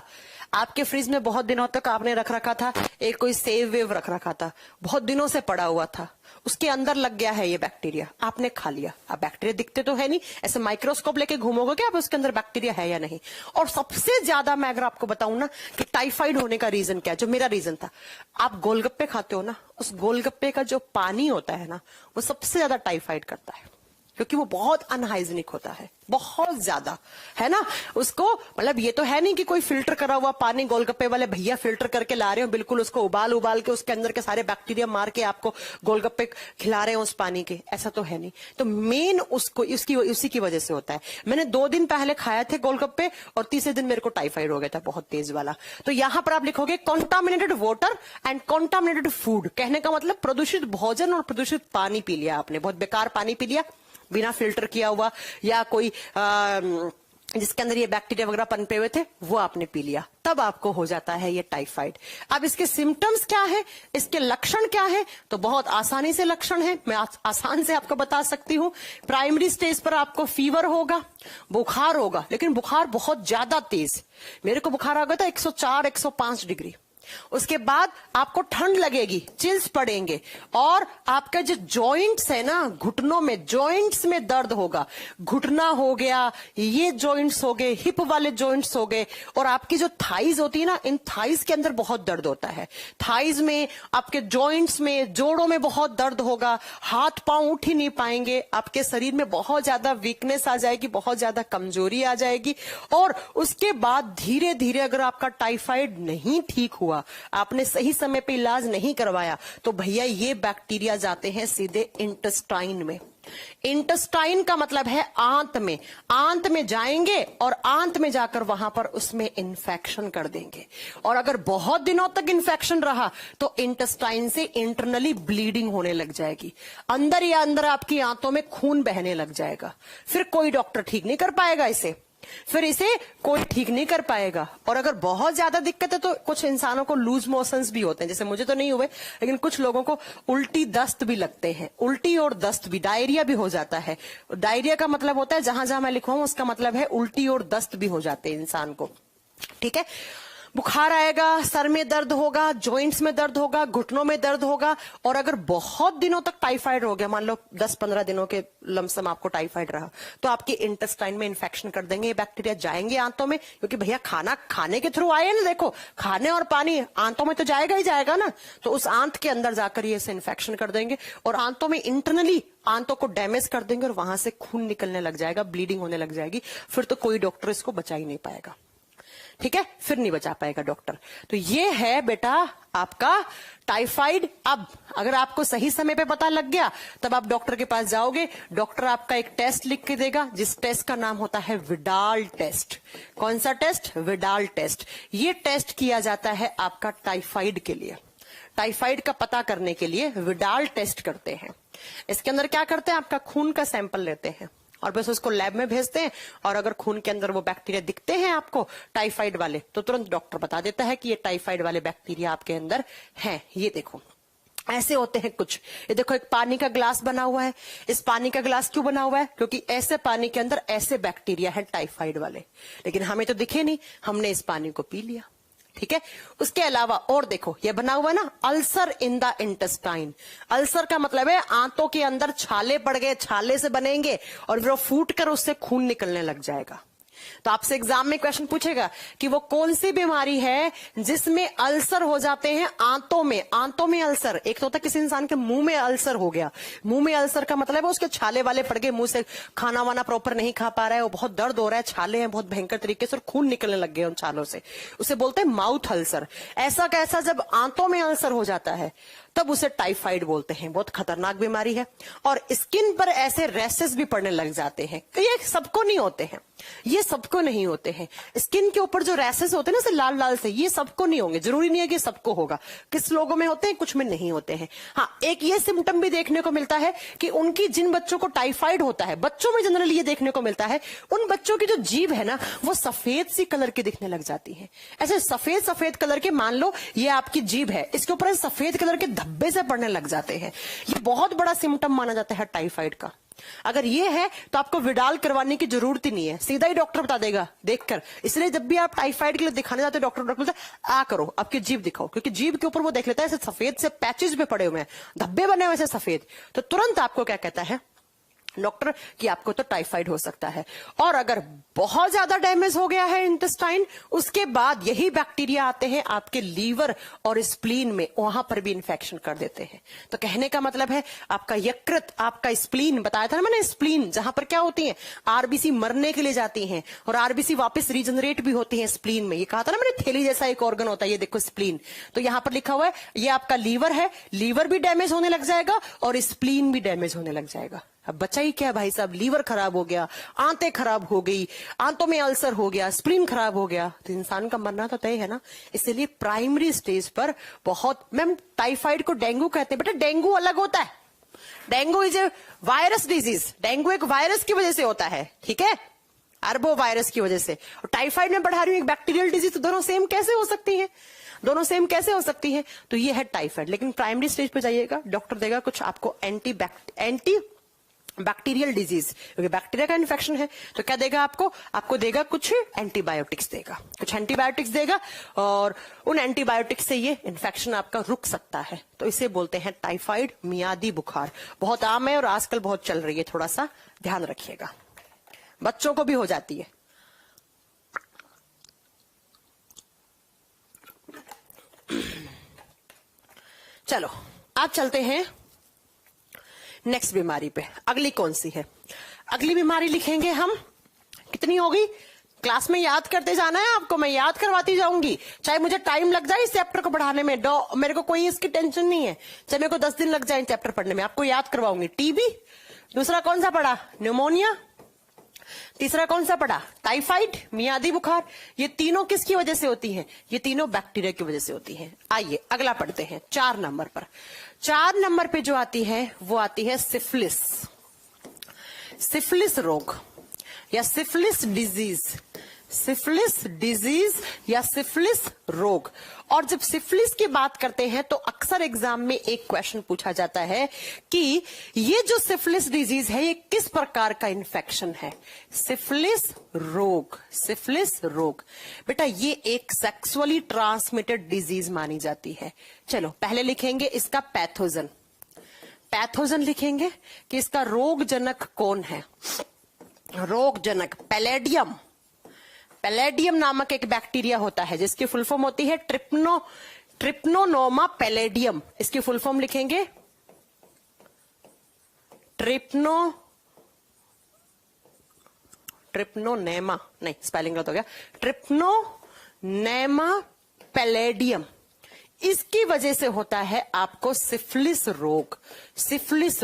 आपके फ्रिज में बहुत दिनों तक आपने रख रखा था, एक कोई सेव वेव रख रखा था, बहुत दिनों से पड़ा हुआ था, उसके अंदर लग गया है ये बैक्टीरिया, आपने खा लिया। अब बैक्टीरिया दिखते तो है नहीं, ऐसे माइक्रोस्कोप लेके घूमोगे क्या आप उसके अंदर बैक्टीरिया है या नहीं। और सबसे ज्यादा मैं अगर आपको बताऊं ना कि टाइफाइड होने का रीजन क्या है, जो मेरा रीजन था, आप गोलगप्पे खाते हो ना, उस गोलगप्पे का जो पानी होता है ना, वो सबसे ज्यादा टाइफाइड करता है, क्योंकि वो बहुत अनहाइजीनिक होता है, बहुत ज्यादा, है ना। उसको मतलब ये तो है नहीं कि कोई फिल्टर करा हुआ पानी गोलगप्पे वाले भैया फिल्टर करके ला रहे हो, बिल्कुल उसको उबाल के उसके अंदर के सारे बैक्टीरिया मार के आपको गोलगप्पे खिला रहे हो उस पानी के, ऐसा तो है नहीं। तो मेन उसको उसी की वजह से होता है। मैंने 2 दिन पहले खाए थे गोलगप्पे और तीसरे दिन मेरे को टाइफाइड हो गया था, बहुत तेज वाला। तो यहां पर आप लिखोगे contaminated water and contaminated food. कहने का मतलब प्रदूषित भोजन और प्रदूषित पानी पी लिया आपने, बहुत बेकार पानी पी लिया बिना फिल्टर किया हुआ, या कोई जिसके अंदर ये बैक्टीरिया वगैरह पनपे हुए थे वो आपने पी लिया, तब आपको हो जाता है ये टाइफाइड। अब इसके सिम्टम्स क्या है, इसके लक्षण क्या है? तो बहुत आसानी से लक्षण है, मैं आसान से आपको बता सकती हूं। प्राइमरी स्टेज पर आपको फीवर होगा, बुखार होगा, लेकिन बुखार बहुत ज्यादा तेज। मेरे को बुखार आ गया था 104-105 डिग्री, उसके बाद आपको ठंड लगेगी, चिल्स पड़ेंगे, और आपका जो जॉइंट्स है ना, घुटनों में, जॉइंट्स में दर्द होगा। घुटना हो गया, ये जॉइंट्स हो गए, हिप वाले जॉइंट्स हो गए, और आपकी जो थाइज होती है ना, इन थाइज के अंदर बहुत दर्द होता है। थाइज में, आपके जॉइंट्स में, जोड़ों में बहुत दर्द होगा, हाथ पांव उठ ही नहीं पाएंगे, आपके शरीर में बहुत ज्यादा वीकनेस आ जाएगी, बहुत ज्यादा कमजोरी आ जाएगी। और उसके बाद धीरे धीरे अगर आपका टाइफाइड नहीं ठीक हुआ, आपने सही समय पे इलाज नहीं करवाया, तो भैया ये बैक्टीरिया जाते हैं सीधे इंटेस्टाइन में। इंटेस्टाइन का मतलब है आंत में। आंत में जाएंगे और आंत में जाकर वहां पर उसमें इन्फेक्शन कर देंगे, और अगर बहुत दिनों तक इन्फेक्शन रहा तो इंटेस्टाइन से इंटरनली ब्लीडिंग होने लग जाएगी। अंदर या अंदर आपकी आंतों में खून बहने लग जाएगा। फिर कोई डॉक्टर ठीक नहीं कर पाएगा इसे, फिर इसे कोई ठीक नहीं कर पाएगा। और अगर बहुत ज्यादा दिक्कत है तो कुछ इंसानों को लूज मोशंस भी होते हैं, जैसे मुझे तो नहीं हुए, लेकिन कुछ लोगों को उल्टी दस्त भी लगते हैं। उल्टी और दस्त भी, डायरिया भी हो जाता है। डायरिया का मतलब होता है, जहां जहां मैं लिखवाऊं उसका मतलब है उल्टी और दस्त भी हो जाते हैं इंसान को। ठीक है, बुखार आएगा, सर में दर्द होगा, जॉइंट्स में दर्द होगा, घुटनों में दर्द होगा। और अगर बहुत दिनों तक टाइफाइड हो गया, मान लो 10-15 दिनों के लमसम आपको टाइफाइड रहा, तो आपके इंटेस्टाइन में इन्फेक्शन कर देंगे, ये बैक्टीरिया जाएंगे आंतों में, क्योंकि भैया खाना खाने के थ्रू आए ना, देखो खाने और पानी आंतों में तो जाएगा ही जाएगा ना, तो उस आंत के अंदर जाकर ये इसे इन्फेक्शन कर देंगे और आंतों में इंटरनली आंतों को डैमेज कर देंगे, और वहां से खून निकलने लग जाएगा, ब्लीडिंग होने लग जाएगी। फिर तो कोई डॉक्टर इसको बचा ही नहीं पाएगा। ठीक है, फिर नहीं बचा पाएगा डॉक्टर। तो ये है बेटा आपका टाइफाइड। अब अगर आपको सही समय पे पता लग गया, तब आप डॉक्टर के पास जाओगे, डॉक्टर आपका एक टेस्ट लिख के देगा, जिस टेस्ट का नाम होता है विडाल टेस्ट। कौन सा टेस्ट? Widal test. ये टेस्ट किया जाता है आपका टाइफाइड के लिए। टाइफाइड का पता करने के लिए विडाल टेस्ट करते हैं। इसके अंदर क्या करते हैं, आपका खून का सैंपल लेते हैं और बस उसको लैब में भेजते हैं, और अगर खून के अंदर वो बैक्टीरिया दिखते हैं आपको टाइफाइड वाले, तो तुरंत डॉक्टर बता देता है कि ये टाइफाइड वाले बैक्टीरिया आपके अंदर हैं। ये देखो ऐसे होते हैं कुछ। ये देखो एक पानी का ग्लास बना हुआ है। इस पानी का ग्लास क्यों बना हुआ है? क्योंकि ऐसे पानी के अंदर ऐसे बैक्टीरिया है टाइफाइड वाले, लेकिन हमें तो दिखे नहीं, हमने इस पानी को पी लिया। ठीक है, उसके अलावा और देखो ये बना हुआ है ना, ulcer in the intestine. Ulcer का मतलब है आंतों के अंदर छाले पड़ गए, छाले से बनेंगे और वो फूट कर उससे खून निकलने लग जाएगा। तो आपसे एग्जाम में क्वेश्चन पूछेगा कि वो कौन सी बीमारी है जिसमें अल्सर हो जाते हैं आंतों में। आंतों में अल्सर, एक तो होता है किसी इंसान के मुंह में अल्सर हो गया। मुंह में अल्सर का मतलब है उसके छाले वाले पड़ गए, मुंह से खाना वाना प्रॉपर नहीं खा पा रहा है, वो बहुत दर्द हो रहा है, छाले हैं बहुत भयंकर तरीके से और खून निकलने लग गए उन छालों से, उसे बोलते हैं माउथ अल्सर। ऐसा कैसा जब आंतों में अल्सर हो जाता है तब उसे टाइफाइड बोलते हैं। बहुत खतरनाक बीमारी है। और स्किन पर ऐसे रैसेस भी पड़ने लग जाते हैं। ये सबको नहीं होते हैं, ये सबको नहीं होते हैं। स्किन के ऊपर जो रैसेस होते हैं ना, लाल लाल से, ये सबको नहीं होंगे, जरूरी नहीं है कि सबको होगा। किस लोगों में होते हैं, कुछ में नहीं होते हैं। हाँ, एक ये सिम्टम भी देखने को मिलता है कि उनकी, जिन बच्चों को टाइफाइड होता है, बच्चों में जनरली ये देखने को मिलता है, उन बच्चों की जो जीभ है ना वो सफेद सी कलर की दिखने लग जाती है। ऐसे सफेद सफेद कलर के, मान लो ये आपकी जीभ है, इसके ऊपर सफेद कलर के धब्बे से पड़ने लग जाते हैं। ये बहुत बड़ा सिम्टम माना जाता है टाइफाइड का। अगर ये है तो आपको विडाल करवाने की जरूरत ही नहीं है, सीधा ही डॉक्टर बता देगा देखकर। इसलिए जब भी आप टाइफाइड के लिए दिखाने जाते हैं, डॉक्टर बोलता है आ करो आपकी जीभ दिखाओ, क्योंकि जीभ के ऊपर वो देख लेता है ऐसे सफेद से पैचेस भी पड़े हुए हैं, धब्बे बने हुए सफेद, तो तुरंत आपको क्या कहता है डॉक्टर कि आपको तो टाइफाइड हो सकता है। और अगर बहुत ज्यादा डैमेज हो गया है इंटेस्टाइन, उसके बाद यही बैक्टीरिया आते हैं आपके लीवर और स्प्लीन में, वहां पर भी इंफेक्शन कर देते हैं। तो कहने का मतलब है आपका यकृत, आपका स्प्लीन, बताया था ना मैंने, स्प्लीन जहां पर क्या होती है, आरबीसी मरने के लिए जाती हैं और आरबीसी वापस रीजनरेट भी होती है स्प्लीन में। ये कहा था ना मैंने, थैली जैसा एक ऑर्गन होता है, ये देखो स्प्लीन। तो यहां पर लिखा हुआ है ये आपका लीवर है, लीवर भी डैमेज होने लग जाएगा और स्प्लीन भी डैमेज होने लग जाएगा। अब बचा ही क्या भाई साहब, लीवर खराब हो गया, आंतें खराब हो गई, आंतों में अल्सर हो गया, स्प्लीन खराब हो गया, तो इंसान का मरना तो तय है ना। इसलिए प्राइमरी स्टेज पर बहुत, मैम टाइफाइड को डेंगू कहते हैं, बेटा डेंगू अलग होता है। Dengue is a virus disease, dengue एक वायरस की वजह से होता है, ठीक है, अरबो वायरस की वजह से। और टाइफाइड में बढ़ा रही हूं एक बैक्टीरियल डिजीज, तो दोनों सेम कैसे हो सकती है, दोनों सेम कैसे हो सकती है। तो ये है टाइफाइड। लेकिन प्राइमरी स्टेज पर जाइएगा, डॉक्टर देगा कुछ आपको एंटी बैक्टीरियल डिजीज, क्योंकि बैक्टीरिया का इन्फेक्शन है। तो क्या देगा आपको देगा कुछ एंटीबायोटिक्स देगा, और उन एंटीबायोटिक्स से ये इन्फेक्शन आपका रुक सकता है। तो इसे बोलते हैं टाइफाइड, मियादी बुखार। बहुत आम है और आजकल बहुत चल रही है, थोड़ा सा ध्यान रखिएगा। बच्चों को भी हो जाती है। चलो आज चलते हैं नेक्स्ट बीमारी पे। अगली कौन सी है? अगली बीमारी लिखेंगे हम, कितनी होगी क्लास में याद करते जाना है आपको, मैं याद करवाती जाऊंगी, चाहे मुझे टाइम लग जाए इस चैप्टर को पढ़ाने में, मेरे को कोई इसकी टेंशन नहीं है, चाहे मेरे को 10 दिन लग जाए चैप्टर पढ़ने में, आपको याद करवाऊंगी। टीबी, दूसरा कौन सा पढ़ा? न्यूमोनिया, तीसरा कौन सा पढ़ा? टाइफाइड, मियादी बुखार। ये तीनों किसकी वजह से होती हैं? ये तीनों बैक्टीरिया की वजह से होती हैं। आइए अगला पढ़ते हैं 4 नंबर पर। 4 नंबर पे जो आती है वो आती है सिफिलिस, सिफिलिस रोग या सिफिलिस डिजीज या सिफिलिस रोग। और जब सिफिलिस की बात करते हैं तो अक्सर एग्जाम में एक क्वेश्चन पूछा जाता है कि ये जो सिफिलिस डिजीज है ये किस प्रकार का इन्फेक्शन है? सिफिलिस रोग बेटा ये एक सेक्सुअली ट्रांसमिटेड डिजीज मानी जाती है। चलो पहले लिखेंगे इसका पैथोजन लिखेंगे कि इसका रोग जनक कौन है। रोग जनक पैलेडियम नामक एक बैक्टीरिया होता है जिसकी फुल फॉर्म होती है ट्रिप्नोनोमा पैलेडियम। इसकी फुल फॉर्म लिखेंगे ट्रिप्नोनेमा, नहीं स्पेलिंग गलत हो गया, ट्रिप्नोनेमा पैलेडियम। इसकी वजह से होता है आपको सिफिलिस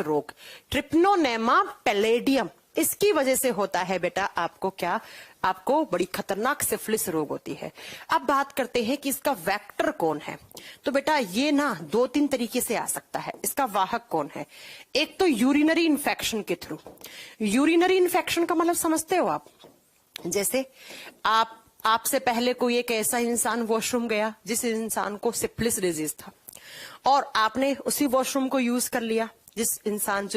रोग। ट्रिप्नोनेमा पैलेडियम इसकी वजह से होता है बेटा आपको क्या? आपको बड़ी खतरनाक सिफिलिस रोग होती है। अब बात करते हैं कि इसका वेक्टर कौन है। तो बेटा ये ना 2-3 तरीके से आ सकता है। इसका वाहक कौन है? एक तो यूरिनरी इन्फेक्शन के थ्रू। यूरिनरी इन्फेक्शन का मतलब समझते हो आप? जैसे आपसे पहले कोई एक ऐसा इंसान वॉशरूम गया जिस इंसान को सिफिलिस डिजीज था और आपने उसी वॉशरूम को यूज कर लिया जिस इंसान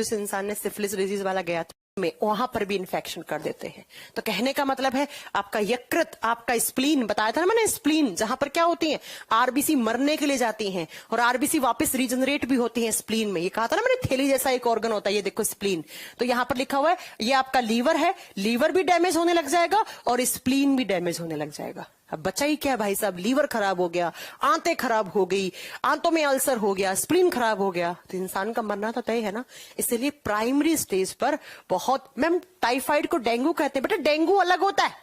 ने सिफिलिस डिजीज वाला गया था, में वहां पर भी इन्फेक्शन कर देते हैं। तो कहने का मतलब है आपका यकृत, आपका स्प्लीन, बताया था ना मैंने, स्प्लीन जहां पर क्या होती है? आरबीसी मरने के लिए जाती हैं और आरबीसी वापस रीजनरेट भी होती हैं स्प्लीन में। ये कहा था ना मैंने, थैली जैसा एक ऑर्गन होता है, ये देखो स्प्लीन। तो यहां पर लिखा हुआ है ये आपका लीवर है, लीवर भी डैमेज होने लग जाएगा और स्प्लीन भी डैमेज होने लग जाएगा। अब बचा ही क्या भाई साहब? लीवर खराब हो गया, आंतें खराब हो गई, आंतों में अल्सर हो गया, स्प्लीन खराब हो गया, तो इंसान का मरना तो तय है ना। इसलिए प्राइमरी स्टेज पर बहुत, मैम टाइफाइड को डेंगू कहते हैं, बेटा डेंगू अलग होता है।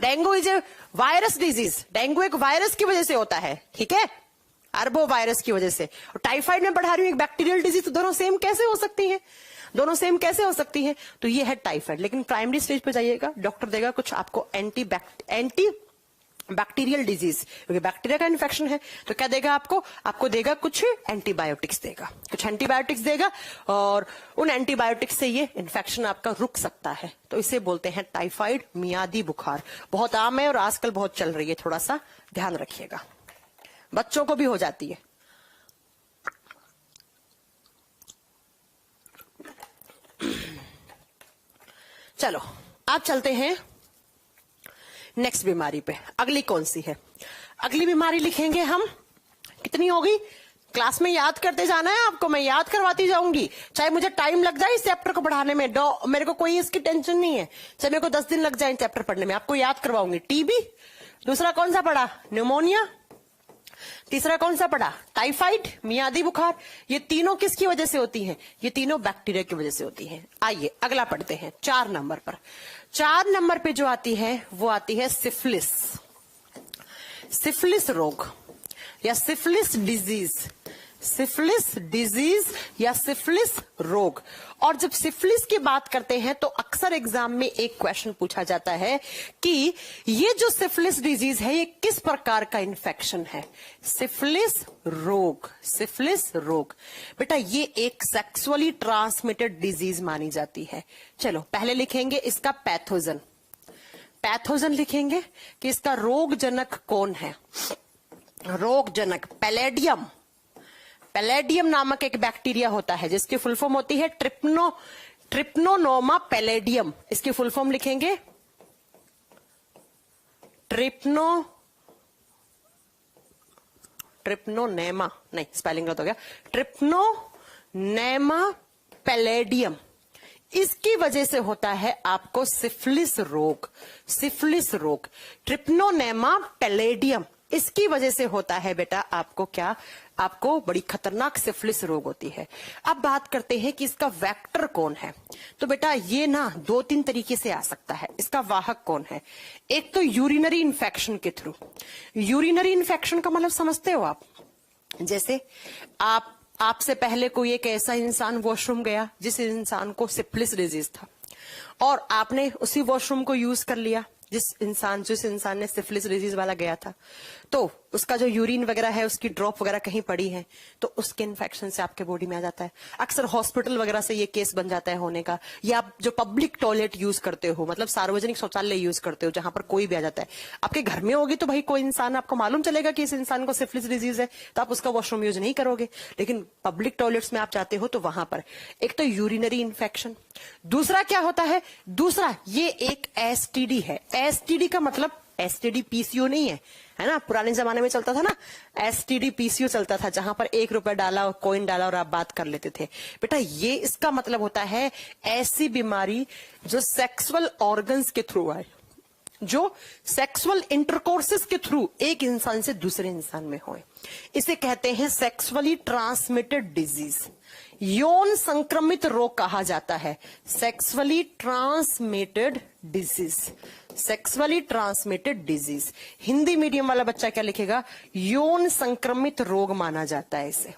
Dengue is a virus disease, dengue एक वायरस की वजह से होता है, ठीक है, अरबो वायरस की वजह से। और टाइफाइड में पढ़ा रही हूँ एक बैक्टीरियल डिजीज, तो दोनों सेम कैसे हो सकती हैं? तो ये है टाइफाइड। लेकिन प्राइमरी स्टेज पर जाइएगा, डॉक्टर देगा कुछ आपको एंटी बैक्टीरियल डिजीज, क्योंकि बैक्टीरिया का इन्फेक्शन है। तो क्या देगा आपको देगा कुछ एंटीबायोटिक्स देगा, और उन एंटीबायोटिक्स से ये इन्फेक्शन आपका रुक सकता है। तो इसे बोलते हैं टाइफाइड, मियादी बुखार। बहुत आम है और आजकल बहुत चल रही है, थोड़ा सा ध्यान रखिएगा। बच्चों को भी हो जाती है। चलो आप चलते हैं नेक्स्ट बीमारी पे। अगली कौन सी है? अगली बीमारी लिखेंगे हम, कितनी होगी क्लास में याद करते जाना है आपको, मैं याद करवाती जाऊंगी, चाहे मुझे टाइम लग जाए इस चैप्टर को पढ़ाने में, मेरे को कोई इसकी टेंशन नहीं है, चाहे मेरे को 10 दिन लग जाए चैप्टर पढ़ने में, आपको याद करवाऊंगी। टीबी, दूसरा कौन सा पढ़ा? न्यूमोनिया, तीसरा कौन सा पढ़ा? टाइफाइड, मियादी बुखार। ये तीनों किसकी वजह से होती हैं? ये तीनों बैक्टीरिया की वजह से होती हैं। आइए अगला पढ़ते हैं 4 नंबर पर। 4 नंबर पे जो आती है वो आती है सिफिलिस रोग या सिफिलिस डिजीज या सिफिलिस रोग। और जब सिफिलिस की बात करते हैं तो अक्सर एग्जाम में एक क्वेश्चन पूछा जाता है कि ये जो सिफिलिस डिजीज है ये किस प्रकार का इन्फेक्शन है? सिफिलिस रोग बेटा ये एक सेक्सुअली ट्रांसमिटेड डिजीज मानी जाती है। चलो पहले लिखेंगे इसका पैथोजन लिखेंगे कि इसका रोग जनक कौन है। रोग जनक पैलेडियम नामक एक बैक्टीरिया होता है जिसकी फुल फॉर्म होती है ट्रिप्नोनोमा पैलेडियम, इसकी फुल फॉर्म लिखेंगे ट्रिप्नोनेमा, नहीं स्पेलिंग गलत हो गया, ट्रिप्नोनेमा पैलेडियम। इसकी वजह से होता है आपको सिफिलिस रोग। सिफिलिस रोग ट्रिप्नोनेमा पैलेडियम, इसकी वजह से होता है बेटा आपको क्या, आपको बड़ी खतरनाक सिफिलिस रोग होती है। अब बात करते हैं कि इसका वेक्टर कौन है। तो बेटा ये ना 2-3 तरीके से आ सकता है। इसका वाहक कौन है? एक तो यूरिनरी इन्फेक्शन के थ्रू। यूरिनरी इन्फेक्शन का मतलब समझते हो आप? जैसे आपसे पहले कोई एक ऐसा इंसान वॉशरूम गया जिस इंसान को सिफिलिस डिजीज था, और आपने उसी वॉशरूम को यूज कर लिया जिस इंसान ने सिफिलिस डिजीज वाला गया था, तो उसका जो यूरिन वगैरह है, उसकी ड्रॉप वगैरह कहीं पड़ी है, तो उसके इन्फेक्शन से आपके बॉडी में आ जाता है। अक्सर हॉस्पिटल वगैरह से ये केस बन जाता है होने का। या आप जो पब्लिक टॉयलेट यूज करते हो, मतलब सार्वजनिक शौचालय यूज करते हो, जहां पर कोई भी आ जाता है, आपके घर में होगी तो भाई कोई इंसान, आपको मालूम चलेगा कि इस इंसान को सिफिलिस डिजीज है, तो आप उसका वॉशरूम यूज नहीं करोगे। लेकिन पब्लिक टॉयलेट्स में आप जाते हो तो वहां पर एक तो यूरिनरी इन्फेक्शन। दूसरा क्या होता है? दूसरा ये एक एसटीडी है। एसटीडी का मतलब एसटीडी पीसीओ नहीं है ना? पुराने जमाने में चलता था ना, एसटीडी पीसीओ चलता था, जहां पर 1 रुपया डाला, कॉइन डाला और आप बात कर लेते थे। बेटा ये इसका मतलब होता है ऐसी बीमारी जो सेक्सुअल ऑर्गन्स के थ्रू आए, जो सेक्सुअल इंटरकोर्सेस के थ्रू एक इंसान से दूसरे इंसान में होए। इसे कहते हैं सेक्सुअली ट्रांसमिटेड डिजीज। यौन संक्रमित रोग कहा जाता है sexually transmitted disease. Sexually transmitted disease, Hindi medium वाला बच्चा क्या लिखेगा? यौन संक्रमित रोग माना जाता है इसे।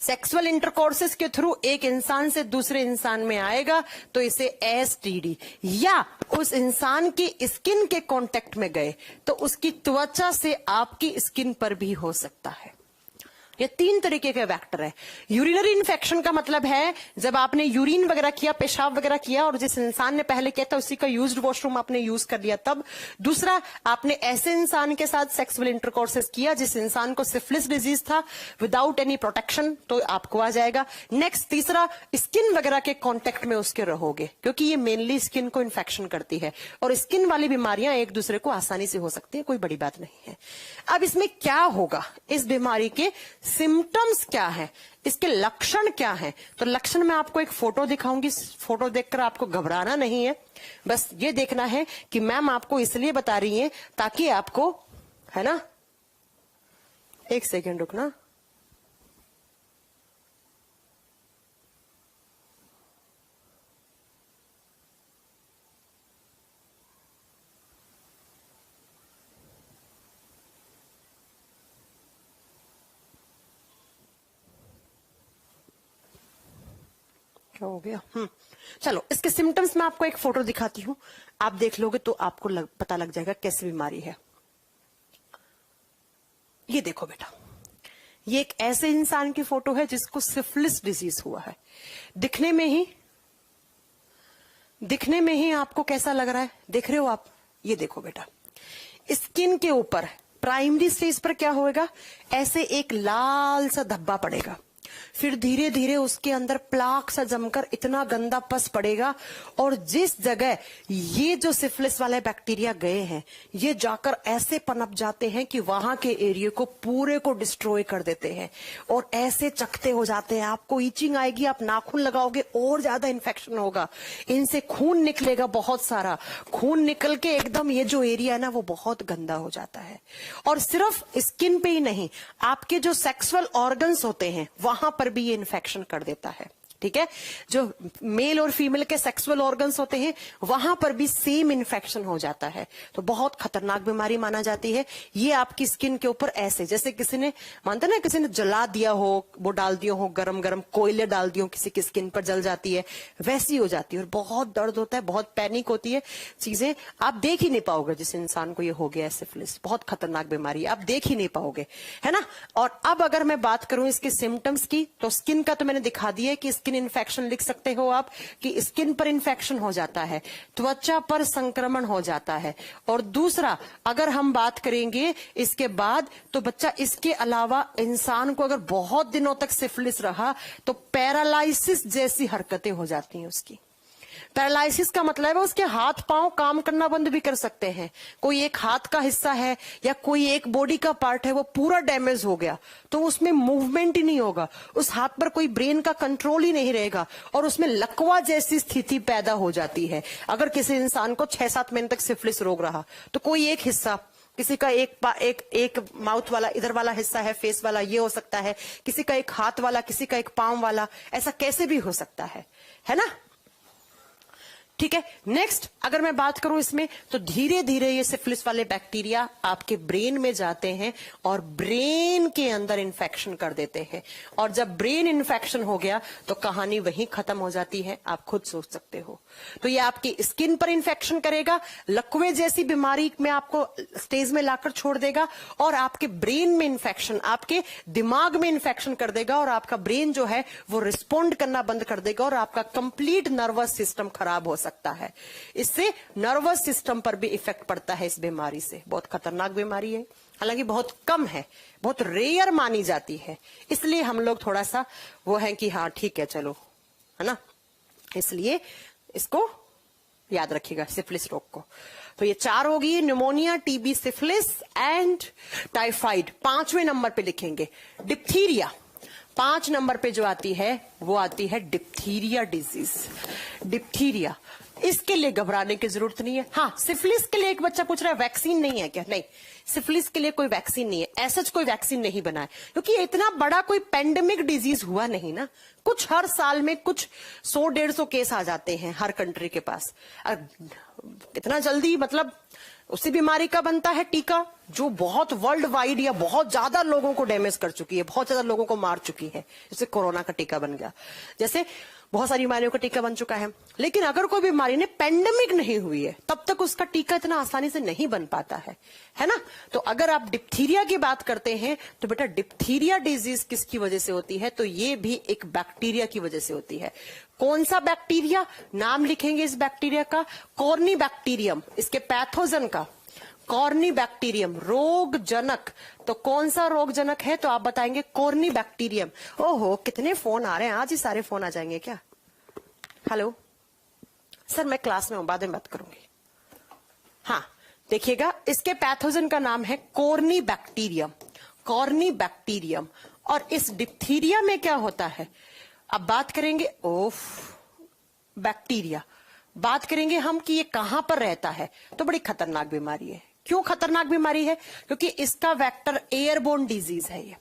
सेक्सुअल इंटरकोर्सेस के थ्रू एक इंसान से दूसरे इंसान में आएगा तो इसे एसटीडी, या उस इंसान की स्किन के कांटेक्ट में गए तो उसकी त्वचा से आपकी स्किन पर भी हो सकता है। ये 3 तरीके के वेक्टर है। यूरिनरी इन्फेक्शन का मतलब है जब आपने यूरिन वगैरह किया, पेशाब वगैरह किया, और जिस इंसान ने पहले किया था उसी का यूज्ड वॉशरूम आपने यूज कर लिया तब। दूसरा, आपने ऐसे इंसान के साथ सेक्सुअल इंटरकोर्सेस किया जिस इंसान को सिफिलिस डिजीज था, विदाउट एनी प्रोटेक्शन, तो आपको आ जाएगा। नेक्स्ट, तीसरा, स्किन वगैरह के कॉन्टेक्ट में उसके रहोगे, क्योंकि ये मेनली स्किन को इन्फेक्शन करती है, और स्किन वाली बीमारियां एक दूसरे को आसानी से हो सकती है, कोई बड़ी बात नहीं है। अब इसमें क्या होगा? इस बीमारी के सिम्टम्स क्या है, इसके लक्षण क्या है? तो लक्षण में आपको एक फोटो दिखाऊंगी। फोटो देखकर आपको घबराना नहीं है, बस ये देखना है कि मैम आपको इसलिए बता रही है ताकि आपको, है ना, 1 सेकेंड रुकना। क्या हो गया? चलो, इसके सिम्टम्स में आपको एक फोटो दिखाती हूं, आप देख लोगे तो आपको पता लग जाएगा कैसी बीमारी है। ये देखो बेटा, ये एक ऐसे इंसान की फोटो है जिसको सिफिलिस डिजीज हुआ है। दिखने में ही आपको कैसा लग रहा है? देख रहे हो आप? ये देखो बेटा, स्किन के ऊपर प्राइमरी स्टेज पर क्या होएगा? ऐसे एक लाल सा धब्बा पड़ेगा, फिर धीरे धीरे उसके अंदर प्लाक सा जमकर इतना गंदा पस पड़ेगा, और जिस जगह ये जो सिफिलिस वाले बैक्टीरिया गए हैं, ये जाकर ऐसे पनप जाते हैं कि वहां के एरिया को पूरे को डिस्ट्रॉय कर देते हैं, और ऐसे चकते हो जाते हैं, आपको ईचिंग आएगी, आप नाखून लगाओगे और ज्यादा इन्फेक्शन होगा, इनसे खून निकलेगा, बहुत सारा खून निकल के एकदम ये जो एरिया है ना वो बहुत गंदा हो जाता है। और सिर्फ स्किन पे ही नहीं, आपके जो सेक्सुअल ऑर्गन्स होते हैं वहां पर भी ये इन्फेक्शन कर देता है। ठीक है, जो मेल और फीमेल के सेक्सुअल ऑर्गन्स होते हैं वहां पर भी सेम इन्फेक्शन हो जाता है, तो बहुत खतरनाक बीमारी माना जाती है। ये आपकी स्किन के ऊपर ऐसे, जैसे किसी ने, मानते ना, किसी ने जला दिया हो, वो डाल दिया हो, गरम गरम कोयले डाल दिए हो, किसी की स्किन पर जल जाती है, वैसी हो जाती है, और बहुत दर्द होता है, बहुत पैनिक होती है, चीजें आप देख ही नहीं पाओगे। जिस इंसान को ये हो गया है सिफिलिस, बहुत खतरनाक बीमारी, आप देख ही नहीं पाओगे, है ना। और अब अगर मैं बात करूं इसके सिम्टम्स की, तो स्किन का तो मैंने दिखा दिया है कि स्किन इन्फेक्शन लिख सकते हो आप कि स्किन पर इन्फेक्शन हो जाता है, त्वचा पर संक्रमण हो जाता है। और दूसरा, अगर हम बात करेंगे इसके बाद, तो बच्चा इसके अलावा इंसान को अगर बहुत दिनों तक सिफिलिस रहा तो पैरालाइसिस जैसी हरकतें हो जाती हैं उसकी। पैरालाइसिस का मतलब है उसके हाथ पांव काम करना बंद भी कर सकते हैं। कोई एक हाथ का हिस्सा है या कोई एक बॉडी का पार्ट है वो पूरा डैमेज हो गया तो उसमें मूवमेंट ही नहीं होगा, उस हाथ पर कोई ब्रेन का कंट्रोल ही नहीं रहेगा और उसमें लकवा जैसी स्थिति पैदा हो जाती है। अगर किसी इंसान को 6-7 महीने तक सिफिलिस रोग रहा तो कोई एक हिस्सा, किसी का एक माउथ वाला इधर वाला हिस्सा है, फेस वाला, ये हो सकता है, किसी का एक हाथ वाला, किसी का एक पांव वाला, ऐसा कैसे भी हो सकता है ना। ठीक है, नेक्स्ट अगर मैं बात करूं इसमें, तो धीरे धीरे ये सिफिलिस वाले बैक्टीरिया आपके ब्रेन में जाते हैं और ब्रेन के अंदर इन्फेक्शन कर देते हैं। और जब ब्रेन इन्फेक्शन हो गया तो कहानी वहीं खत्म हो जाती है, आप खुद सोच सकते हो। तो ये आपकी स्किन पर इन्फेक्शन करेगा, लकवे जैसी बीमारी में आपको स्टेज में लाकर छोड़ देगा और आपके ब्रेन में इन्फेक्शन, आपके दिमाग में इन्फेक्शन कर देगा और आपका ब्रेन जो है वो रिस्पॉन्ड करना बंद कर देगा और आपका कंप्लीट नर्वस सिस्टम खराब हो सकता है। इससे नर्वस सिस्टम पर भी इफेक्ट पड़ता है इस बीमारी से। बहुत खतरनाक बीमारी है, हालांकि बहुत कम है, बहुत रेयर मानी जाती है, इसलिए हम लोग थोड़ा सा वो है कि हाँ ठीक है चलो, है ना, इसलिए इसको याद रखिएगा सिफिलिस रोग को। तो ये 4 होगी, pneumonia, TB, syphilis and typhoid. 5वें नंबर पे लिखेंगे डिप्थीरिया। 5 नंबर पे जो आती है वो आती है डिप्थीरिया डिजीज। डिप्थीरिया, इसके लिए घबराने की जरूरत नहीं है। हाँ, सिफिलिस के लिए एक बच्चा पूछ रहा है वैक्सीन नहीं है क्या? नहीं, सिफिलिस के लिए कोई वैक्सीन नहीं है, ऐसा कोई वैक्सीन नहीं बना है, क्योंकि इतना बड़ा कोई पेंडेमिक डिजीज हुआ नहीं ना। कुछ हर साल में कुछ 100-150 केस आ जाते हैं हर कंट्री के पास। इतना जल्दी मतलब उसी बीमारी का बनता है टीका जो बहुत वर्ल्ड वाइड या बहुत ज्यादा लोगों को डैमेज कर चुकी है, बहुत ज्यादा लोगों को मार चुकी है। जैसे कोरोना का टीका बन गया, जैसे बहुत सारी बीमारियों का टीका बन चुका है। लेकिन अगर कोई बीमारी ने पेंडेमिक नहीं हुई है तब तक उसका टीका इतना आसानी से नहीं बन पाता है ना। तो अगर आप डिप्थीरिया की बात करते हैं तो बेटा डिप्थीरिया डिजीज किसकी वजह से होती है? तो ये भी एक बैक्टीरिया की वजह से होती है। कौन सा बैक्टीरिया? नाम लिखेंगे इस बैक्टीरिया का, कॉर्नी बैक्टीरियम। इसके पैथोजन का कॉर्नी बैक्टीरियम, रोग जनक। तो कौन सा रोग जनक है? तो आप बताएंगे कॉर्नी बैक्टीरियम। ओहो, कितने फोन आ रहे हैं, आज ही सारे फोन आ जाएंगे क्या? हेलो सर, मैं क्लास में हूं, बाद में बात करूंगी। हाँ देखिएगा, इसके पैथोजन का नाम है कॉर्नी बैक्टीरियम। Corny bacterium. और इस डिप्थीरिया में क्या होता है? अब बात करेंगे बैक्टीरिया, बात करेंगे हम कि ये कहां पर रहता है। तो बड़ी खतरनाक बीमारी है। क्यों खतरनाक बीमारी है? क्योंकि इसका वेक्टर एयरबोर्न डिजीज है। ये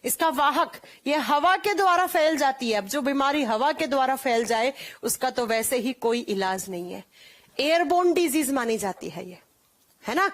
इसका वाहक ये हवा के द्वारा फैल जाती है। अब जो बीमारी हवा के द्वारा फैल जाए उसका तो वैसे ही कोई इलाज नहीं है, एयरबोर्न डिजीज मानी जाती है ये, है ना।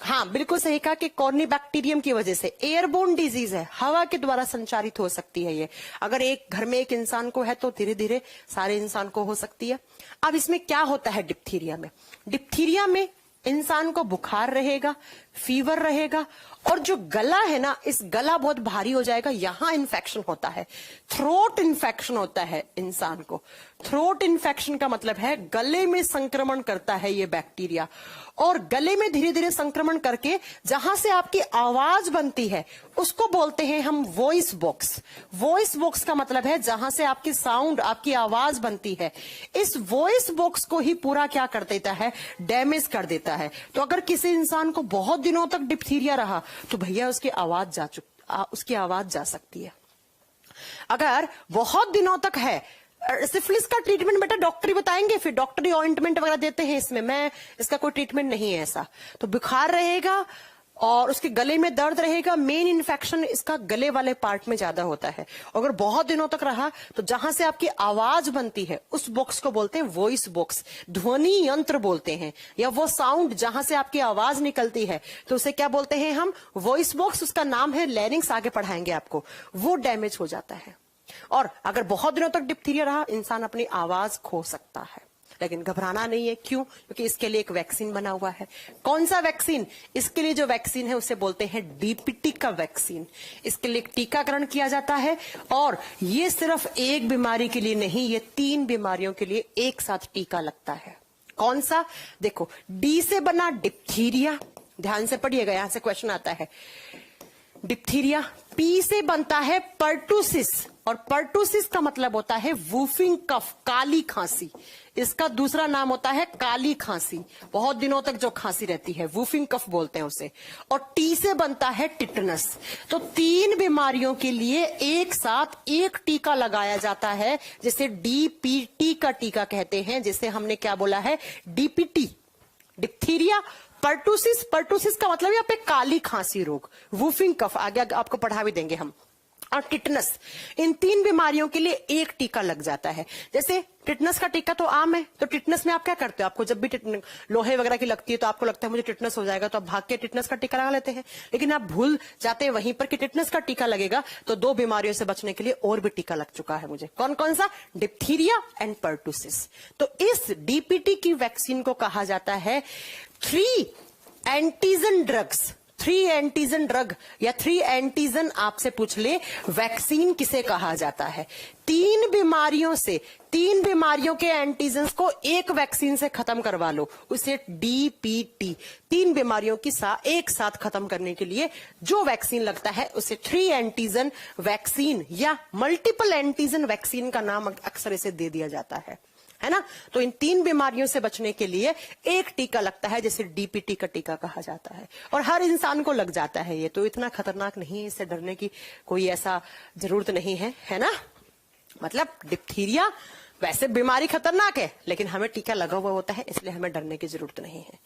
हाँ बिल्कुल सही कहा कि कॉर्नी बैक्टीरियम की वजह से एयरबोर्न डिजीज है, हवा के द्वारा संचारित हो सकती है ये। अगर एक घर में एक इंसान को है तो धीरे धीरे सारे इंसान को हो सकती है। अब इसमें क्या होता है डिप्थीरिया में? डिप्थीरिया में इंसान को बुखार रहेगा, फीवर रहेगा और जो गला है ना, इस गला बहुत भारी हो जाएगा, यहां इन्फेक्शन होता है, थ्रोट इन्फेक्शन होता है इंसान को। थ्रोट इन्फेक्शन का मतलब है गले में संक्रमण करता है ये बैक्टीरिया और गले में धीरे धीरे संक्रमण करके जहां से आपकी आवाज बनती है उसको बोलते हैं हम वॉइस बॉक्स। वॉइस बॉक्स का मतलब है जहां से आपकी साउंड, आपकी आवाज बनती है। इस वॉइस बॉक्स को ही पूरा क्या कर देता है? डैमेज कर देता है। तो अगर किसी इंसान को बहुत दिनों तक डिप्थीरिया रहा तो भैया उसकी आवाज जा सकती है। अगर बहुत दिनों तक है, सिफिलिस का ट्रीटमेंट बेटा डॉक्टर ही बताएंगे, फिर डॉक्टरी ऑइंटमेंट वगैरह देते हैं इसमें, मैं इसका कोई ट्रीटमेंट नहीं है ऐसा। तो बुखार रहेगा और उसके गले में दर्द रहेगा। मेन इन्फेक्शन इसका गले वाले पार्ट में ज्यादा होता है। अगर बहुत दिनों तक रहा तो जहां से आपकी आवाज बनती है उस बॉक्स को बोलते हैं वॉइस बॉक्स, ध्वनि यंत्र बोलते हैं, या वो साउंड जहां से आपकी आवाज निकलती है तो उसे क्या बोलते हैं हम? Voice box. उसका नाम है लैरिंक्स, आगे पढ़ाएंगे आपको। वो डैमेज हो जाता है और अगर बहुत दिनों तक डिप्थीरिया रहा इंसान अपनी आवाज खो सकता है। लेकिन घबराना नहीं है। क्यों? क्योंकि इसके लिए एक वैक्सीन बना हुआ है। कौन सा वैक्सीन? इसके लिए जो वैक्सीन है उसे बोलते हैं डीपीटी का वैक्सीन। इसके लिए टीकाकरण किया जाता है और ये सिर्फ एक बीमारी के लिए नहीं, ये 3 बीमारियों के लिए एक साथ टीका लगता है। कौन सा? देखो, डी से बना डिप्थीरिया, ध्यान से पढ़िएगा, यहां से क्वेश्चन आता है। डिप्थीरिया। पी से बनता है पर्टुसिस, और पर्टुसिस का मतलब होता है वूफिंग कफ, काली खांसी। इसका दूसरा नाम होता है काली खांसी, बहुत दिनों तक जो खांसी रहती है, वूफिंग कफ बोलते हैं उसे। और टी से बनता है टिटनस। तो 3 बीमारियों के लिए एक साथ एक टीका लगाया जाता है, जिसे डीपीटी का टीका कहते हैं, जिसे हमने क्या बोला है? डीपीटी। डिप्थीरिया, पर्टुसिस, पर्टुसिस का मतलब यहाँ पे काली खांसी रोग, वूफिंग कफ, आगे आपको पढ़ा भी देंगे हम, और टिटनस। इन 3 बीमारियों के लिए एक टीका लग जाता है। जैसे टिटनस का टीका तो आम है, तो टिटनस में आप क्या करते हो? आपको जब भी लोहे वगैरह की लगती है तो आपको लगता है मुझे टिटनस हो जाएगा, तो आप भाग के टिटनस का टीका लगा लेते हैं। लेकिन आप भूल जाते हैं वहीं पर कि टिटनस का टीका लगेगा तो 2 बीमारियों से बचने के लिए और भी टीका लग चुका है मुझे। कौन कौन सा? Diphtheria and pertussis. तो इस डीपीटी की वैक्सीन को कहा जाता है 3 एंटीजन ड्रग्स। 3 एंटीजन ड्रग या 3 एंटीजन आपसे पूछ ले, वैक्सीन किसे कहा जाता है? 3 बीमारियों से, 3 बीमारियों के एंटीजन को एक वैक्सीन से खत्म करवा लो, उसे डीपीटी। 3 बीमारियों की एक साथ खत्म करने के लिए जो वैक्सीन लगता है उसे 3 एंटीजन वैक्सीन या मल्टीपल एंटीजन वैक्सीन का नाम अक्सर इसे दे दिया जाता है ना। तो इन 3 बीमारियों से बचने के लिए एक टीका लगता है, जिसे डीपीटी का टीका कहा जाता है, और हर इंसान को लग जाता है। ये तो इतना खतरनाक नहीं है, इससे डरने की कोई ऐसा जरूरत नहीं है ना। मतलब डिप्थीरिया वैसे बीमारी खतरनाक है, लेकिन हमें टीका लगा हुआ होता है, इसलिए हमें डरने की जरूरत नहीं है।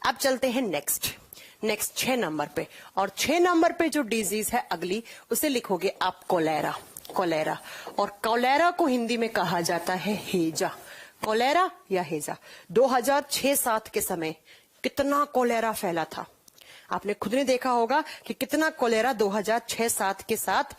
अब चलते हैं नेक्स्ट 6 नंबर पे, और 6 नंबर पे जो डिजीज है अगली, उसे लिखोगे आप कोलेरा। कोलेरा, और कोलेरा को हिंदी में कहा जाता है हेजा। कोलेरा या हेजा। 2006-7 के समय कितना कोलेरा फैला था, आपने खुद ने देखा होगा कि कितना कोलेरा 2006-7 के साथ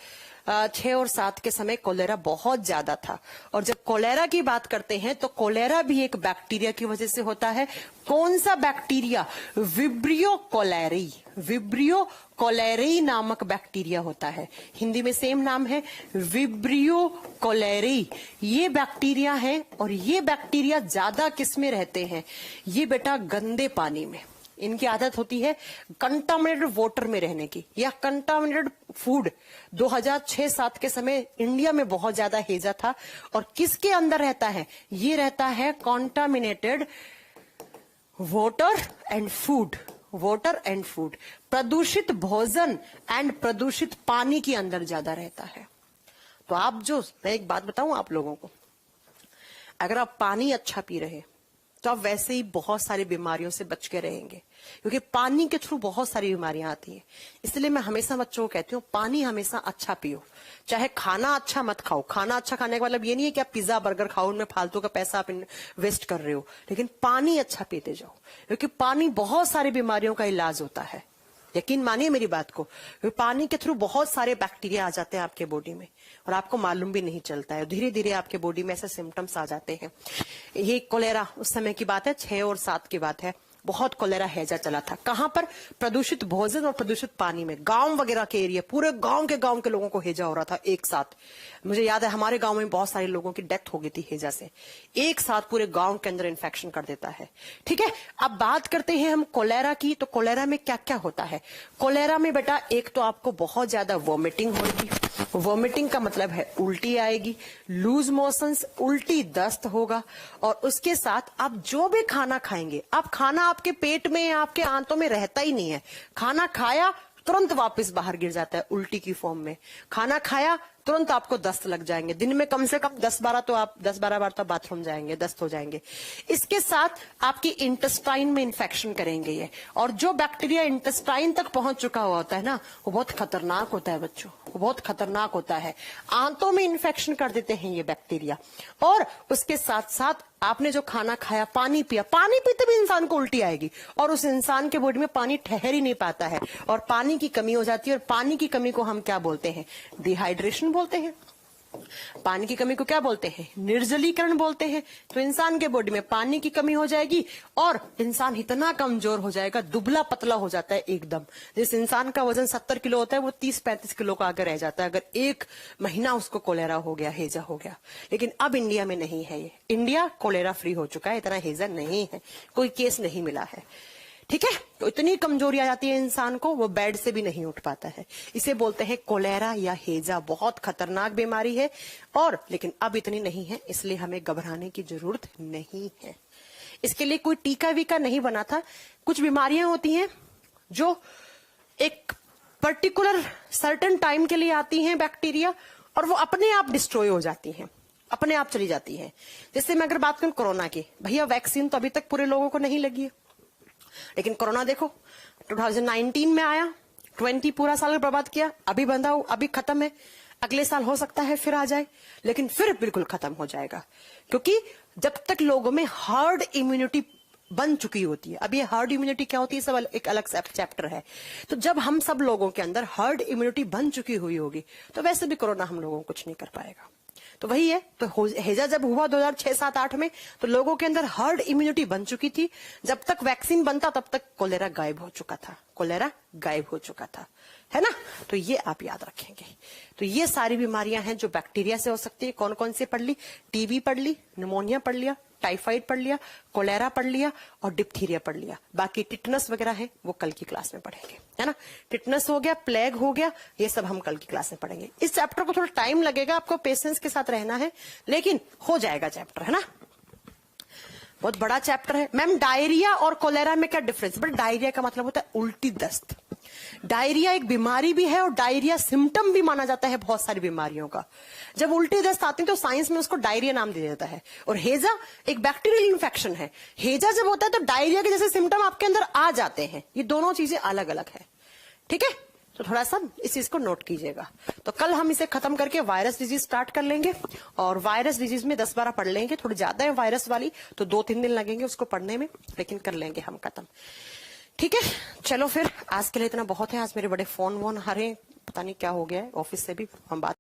6 और 7 के समय कोलेरा बहुत ज्यादा था। और जब कोलेरा की बात करते हैं तो कोलेरा भी एक बैक्टीरिया की वजह से होता है। कौन सा bacteria? Vibrio cholerae. Vibrio cholerae नामक बैक्टीरिया होता है, हिंदी में सेम नाम है, विब्रियो कोलेरी। ये बैक्टीरिया है, और ये बैक्टीरिया ज्यादा किस में रहते हैं? ये बेटा गंदे पानी में। इनकी आदत होती है कंटामिनेटेड वाटर में रहने की, या कंटामिनेटेड फूड। 2006-7 के समय इंडिया में बहुत ज्यादा हेजा था, और किसके अंदर रहता है? ये रहता है contaminated water and food. Water and food, प्रदूषित भोजन एंड प्रदूषित पानी के अंदर ज्यादा रहता है। तो आप मैं एक बात बताऊं आप लोगों को, अगर आप पानी अच्छा पी रहे तो आप वैसे ही बहुत सारी बीमारियों से बच के रहेंगे, क्योंकि पानी के थ्रू बहुत सारी बीमारियां आती हैं। इसलिए मैं हमेशा बच्चों को कहती हूँ, पानी हमेशा अच्छा पियो। चाहे खाना अच्छा मत खाओ, खाना अच्छा खाने का मतलब ये नहीं है कि आप पिज्जा बर्गर खाओ, उनमें फालतू का पैसा आप वेस्ट कर रहे हो, लेकिन पानी अच्छा पीते जाओ, क्योंकि पानी बहुत सारी बीमारियों का इलाज होता है। यकीन मानिए मेरी बात को, पानी के थ्रू बहुत सारे बैक्टीरिया आ जाते हैं आपके बॉडी में, और आपको मालूम भी नहीं चलता है। धीरे धीरे आपके बॉडी में ऐसे सिम्टम्स आ जाते हैं। ये कोलेरा उस समय की बात है, 6 और 7 की बात है। बहुत कोलेरा हैजा चला था। कहां पर? प्रदूषित भोजन और प्रदूषित पानी में। गांव वगैरह के एरिया, पूरे गांव के लोगों को हैजा हो रहा था एक साथ। मुझे याद है हमारे गांव में बहुत सारे लोगों की डेथ हो गई थी हैजा से। एक साथ पूरे गांव के अंदर इन्फेक्शन कर देता है। ठीक है, अब बात करते हैं हम कोलेरा की। तो कोलेरा में क्या क्या होता है? कोलेरा में बेटा एक तो आपको बहुत ज्यादा वॉमिटिंग होगी। वॉमिटिंग का मतलब है उल्टी आएगी, लूज मोशंस, उल्टी, दस्त होगा, और उसके साथ आप जो भी खाना खाएंगे, आप खाना आपके पेट में या आपके आंतों में रहता ही नहीं है। खाना खाया तुरंत वापस बाहर गिर जाता है उल्टी की फॉर्म में। खाना खाया तुरंत आपको दस्त लग जाएंगे। दिन में कम से कम 10-12 बार तो बाथरूम जाएंगे, दस्त हो जाएंगे। इसके साथ आपकी इंटेस्टाइन में इन्फेक्शन करेंगे ये, और जो बैक्टीरिया इंटेस्टाइन तक पहुंच चुका हुआ होता है ना, वो बहुत खतरनाक होता है बच्चों, वो बहुत खतरनाक होता है। आंतों में इन्फेक्शन कर देते हैं ये बैक्टीरिया। और उसके साथ साथ आपने जो खाना खाया, पानी पिया, पानी पीते भी इंसान को उल्टी आएगी, और उस इंसान के बॉडी में पानी ठहर ही नहीं पाता है, और पानी की कमी हो जाती है। और पानी की कमी को हम क्या बोलते हैं? डिहाइड्रेशन बोलते हैं। पानी की कमी को क्या बोलते हैं? निर्जलीकरण बोलते हैं। तो इंसान के बॉडी में पानी की कमी हो जाएगी और इंसान इतना कमजोर हो जाएगा, दुबला पतला हो जाता है एकदम। जिस इंसान का वजन 70 किलो होता है वो 30-35 किलो का आगे रह जाता है अगर एक महीना उसको कोलेरा हो गया, हेजा हो गया। लेकिन अब इंडिया में नहीं है ये। इंडिया कोलेरा फ्री हो चुका है, इतना हेजा नहीं है, कोई केस नहीं मिला है। ठीक है, तो इतनी कमजोरी आ जाती है इंसान को, वो बेड से भी नहीं उठ पाता है। इसे बोलते हैं कोलेरा या हेजा। बहुत खतरनाक बीमारी है और लेकिन अब इतनी नहीं है, इसलिए हमें घबराने की जरूरत नहीं है। इसके लिए कोई टीका वीका नहीं बना था। कुछ बीमारियां होती हैं जो एक पर्टिकुलर सर्टेन टाइम के लिए आती हैं, बैक्टीरिया, और वो अपने आप डिस्ट्रॉय हो जाती हैं, अपने आप चली जाती है। जैसे मैं अगर बात करूं कोरोना की, भैया वैक्सीन तो अभी तक पूरे लोगों को नहीं लगी है, लेकिन कोरोना देखो 2019 में आया, 20 पूरा साल बर्बाद किया, अभी बंदा, अभी खत्म है, अगले साल हो सकता है फिर आ जाए, लेकिन फिर बिल्कुल खत्म हो जाएगा। क्योंकि जब तक लोगों में हर्ड इम्यूनिटी बन चुकी होती है, अब ये हर्ड इम्यूनिटी क्या होती है सब एक अलग चैप्टर है। तो जब हम सब लोगों के अंदर हर्ड इम्यूनिटी बन चुकी हुई होगी तो वैसे भी कोरोना हम लोगों को कुछ नहीं कर पाएगा। तो वही है, तो हेजा जब हुआ 2006-7-8 में, तो लोगों के अंदर हर्ड इम्यूनिटी बन चुकी थी। जब तक वैक्सीन बनता तब तक कोलेरा गायब हो चुका था, कोलेरा गायब हो चुका था, है ना। तो ये आप याद रखेंगे। तो ये सारी बीमारियां हैं जो बैक्टीरिया से हो सकती है। कौन कौन सी पढ़ ली? टीबी पढ़ ली, निमोनिया पढ़ लिया, टाइफाइड पढ़ लिया, कोलेरा पढ़ लिया और डिप्थीरिया पढ़ लिया। बाकी टिटनस वगैरह है वो कल की क्लास में पढ़ेंगे, है ना। टिटनस हो गया, प्लेग हो गया, ये सब हम कल की क्लास में पढ़ेंगे। इस चैप्टर को थोड़ा टाइम लगेगा, आपको पेशेंस के साथ रहना है, लेकिन हो जाएगा चैप्टर, है ना। बहुत बड़ा चैप्टर है। मैम डायरिया और कोलेरा में क्या डिफरेंस? बट डायरिया का मतलब होता है उल्टी दस्त। डायरिया एक बीमारी भी है और डायरिया सिम्टम भी माना जाता है बहुत सारी बीमारियों का। जब उल्टी दस्त आती है तो साइंस में उसको डायरिया नाम दिया जाता है। और हेजा एक बैक्टीरियल इन्फेक्शन है। हेजा जब होता है तो डायरिया के जैसे सिम्टम आपके अंदर आ जाते हैं। ये दोनों चीजें अलग अलग है, ठीक है। तो थोड़ा सा इस चीज को नोट कीजिएगा। तो कल हम इसे खत्म करके वायरस डिजीज स्टार्ट कर लेंगे और वायरस डिजीज में 10-12 पढ़ लेंगे। थोड़ी ज्यादा है वायरस वाली, तो 2-3 दिन लगेंगे उसको पढ़ने में, लेकिन कर लेंगे हम खत्म, ठीक है। चलो फिर आज के लिए इतना बहुत है। आज मेरे बड़े फोन वोन हरे, पता नहीं क्या हो गया है, ऑफिस से भी हम बात